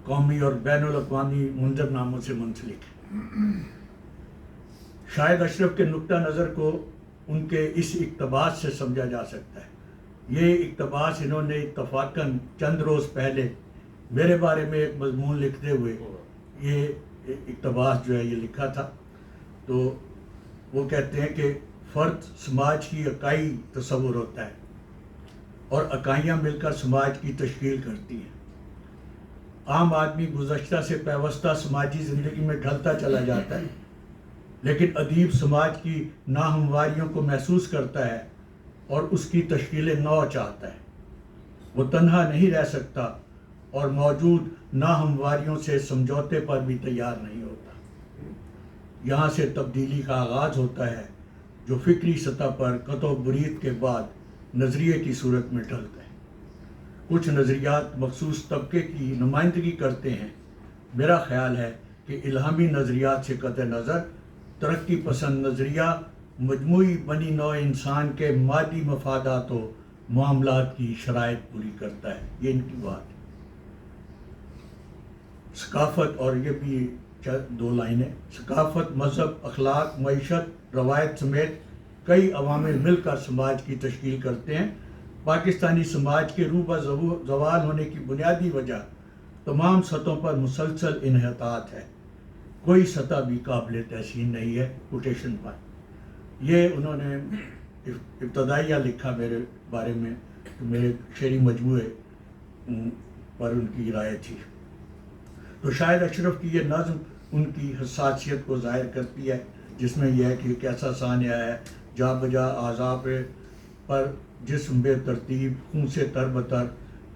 قومی اور بین الاقوامی منظرناموں سے منسلک ہیں. شاہد اشرف کے نقطہ نظر کو ان کے اس اقتباس سے سمجھا جا سکتا ہے. یہ اقتباس انہوں نے اتفاقاً چند روز پہلے میرے بارے میں ایک مضمون لکھتے ہوئے یہ اقتباس جو ہے یہ لکھا تھا. تو وہ کہتے ہیں کہ فرد سماج کی اکائی تصور ہوتا ہے اور اکائیاں مل کر سماج کی تشکیل کرتی ہیں. عام آدمی گزشتہ سے پیوستہ سماجی زندگی میں ڈھلتا چلا جاتا ہے، لیکن ادیب سماج کی ناہمواریوں کو محسوس کرتا ہے اور اس کی تشکیل نو چاہتا ہے. وہ تنہا نہیں رہ سکتا اور موجود ناہمواریوں سے سمجھوتے پر بھی تیار نہیں ہوتا. یہاں سے تبدیلی کا آغاز ہوتا ہے جو فکری سطح پر قطع و برید کے بعد نظریے کی صورت میں ڈھلتا ہے. کچھ نظریات مخصوص طبقے کی نمائندگی کرتے ہیں. میرا خیال ہے کہ الہامی نظریات سے قطع نظر ترقی پسند نظریہ مجموعی بنی نوع انسان کے مادی مفادات و معاملات کی شرائط پوری کرتا ہے. یہ ان کی بات ہے. ثقافت، اور یہ بھی دو لائنیں، ثقافت، مذہب، اخلاق، معیشت، روایت سمیت کئی عوامل مل کر سماج کی تشکیل کرتے ہیں. پاکستانی سماج کے روبہ زوال ہونے کی بنیادی وجہ تمام سطحوں پر مسلسل انحطاط ہے. کوئی سطح بھی قابل تحسین نہیں ہے. کوٹیشن پر یہ انہوں نے ابتدائیہ لکھا میرے بارے میں، میرے شعری مجموعے پر ان کی رائے تھی. تو شاہد اشرف کی یہ نظم ان کی حساسیت کو ظاہر کرتی ہے، جس میں یہ ہے کہ کیسا سانیہ ہے جا بجا اعضاء پر جسم بے ترتیب، خون سے تر بتر،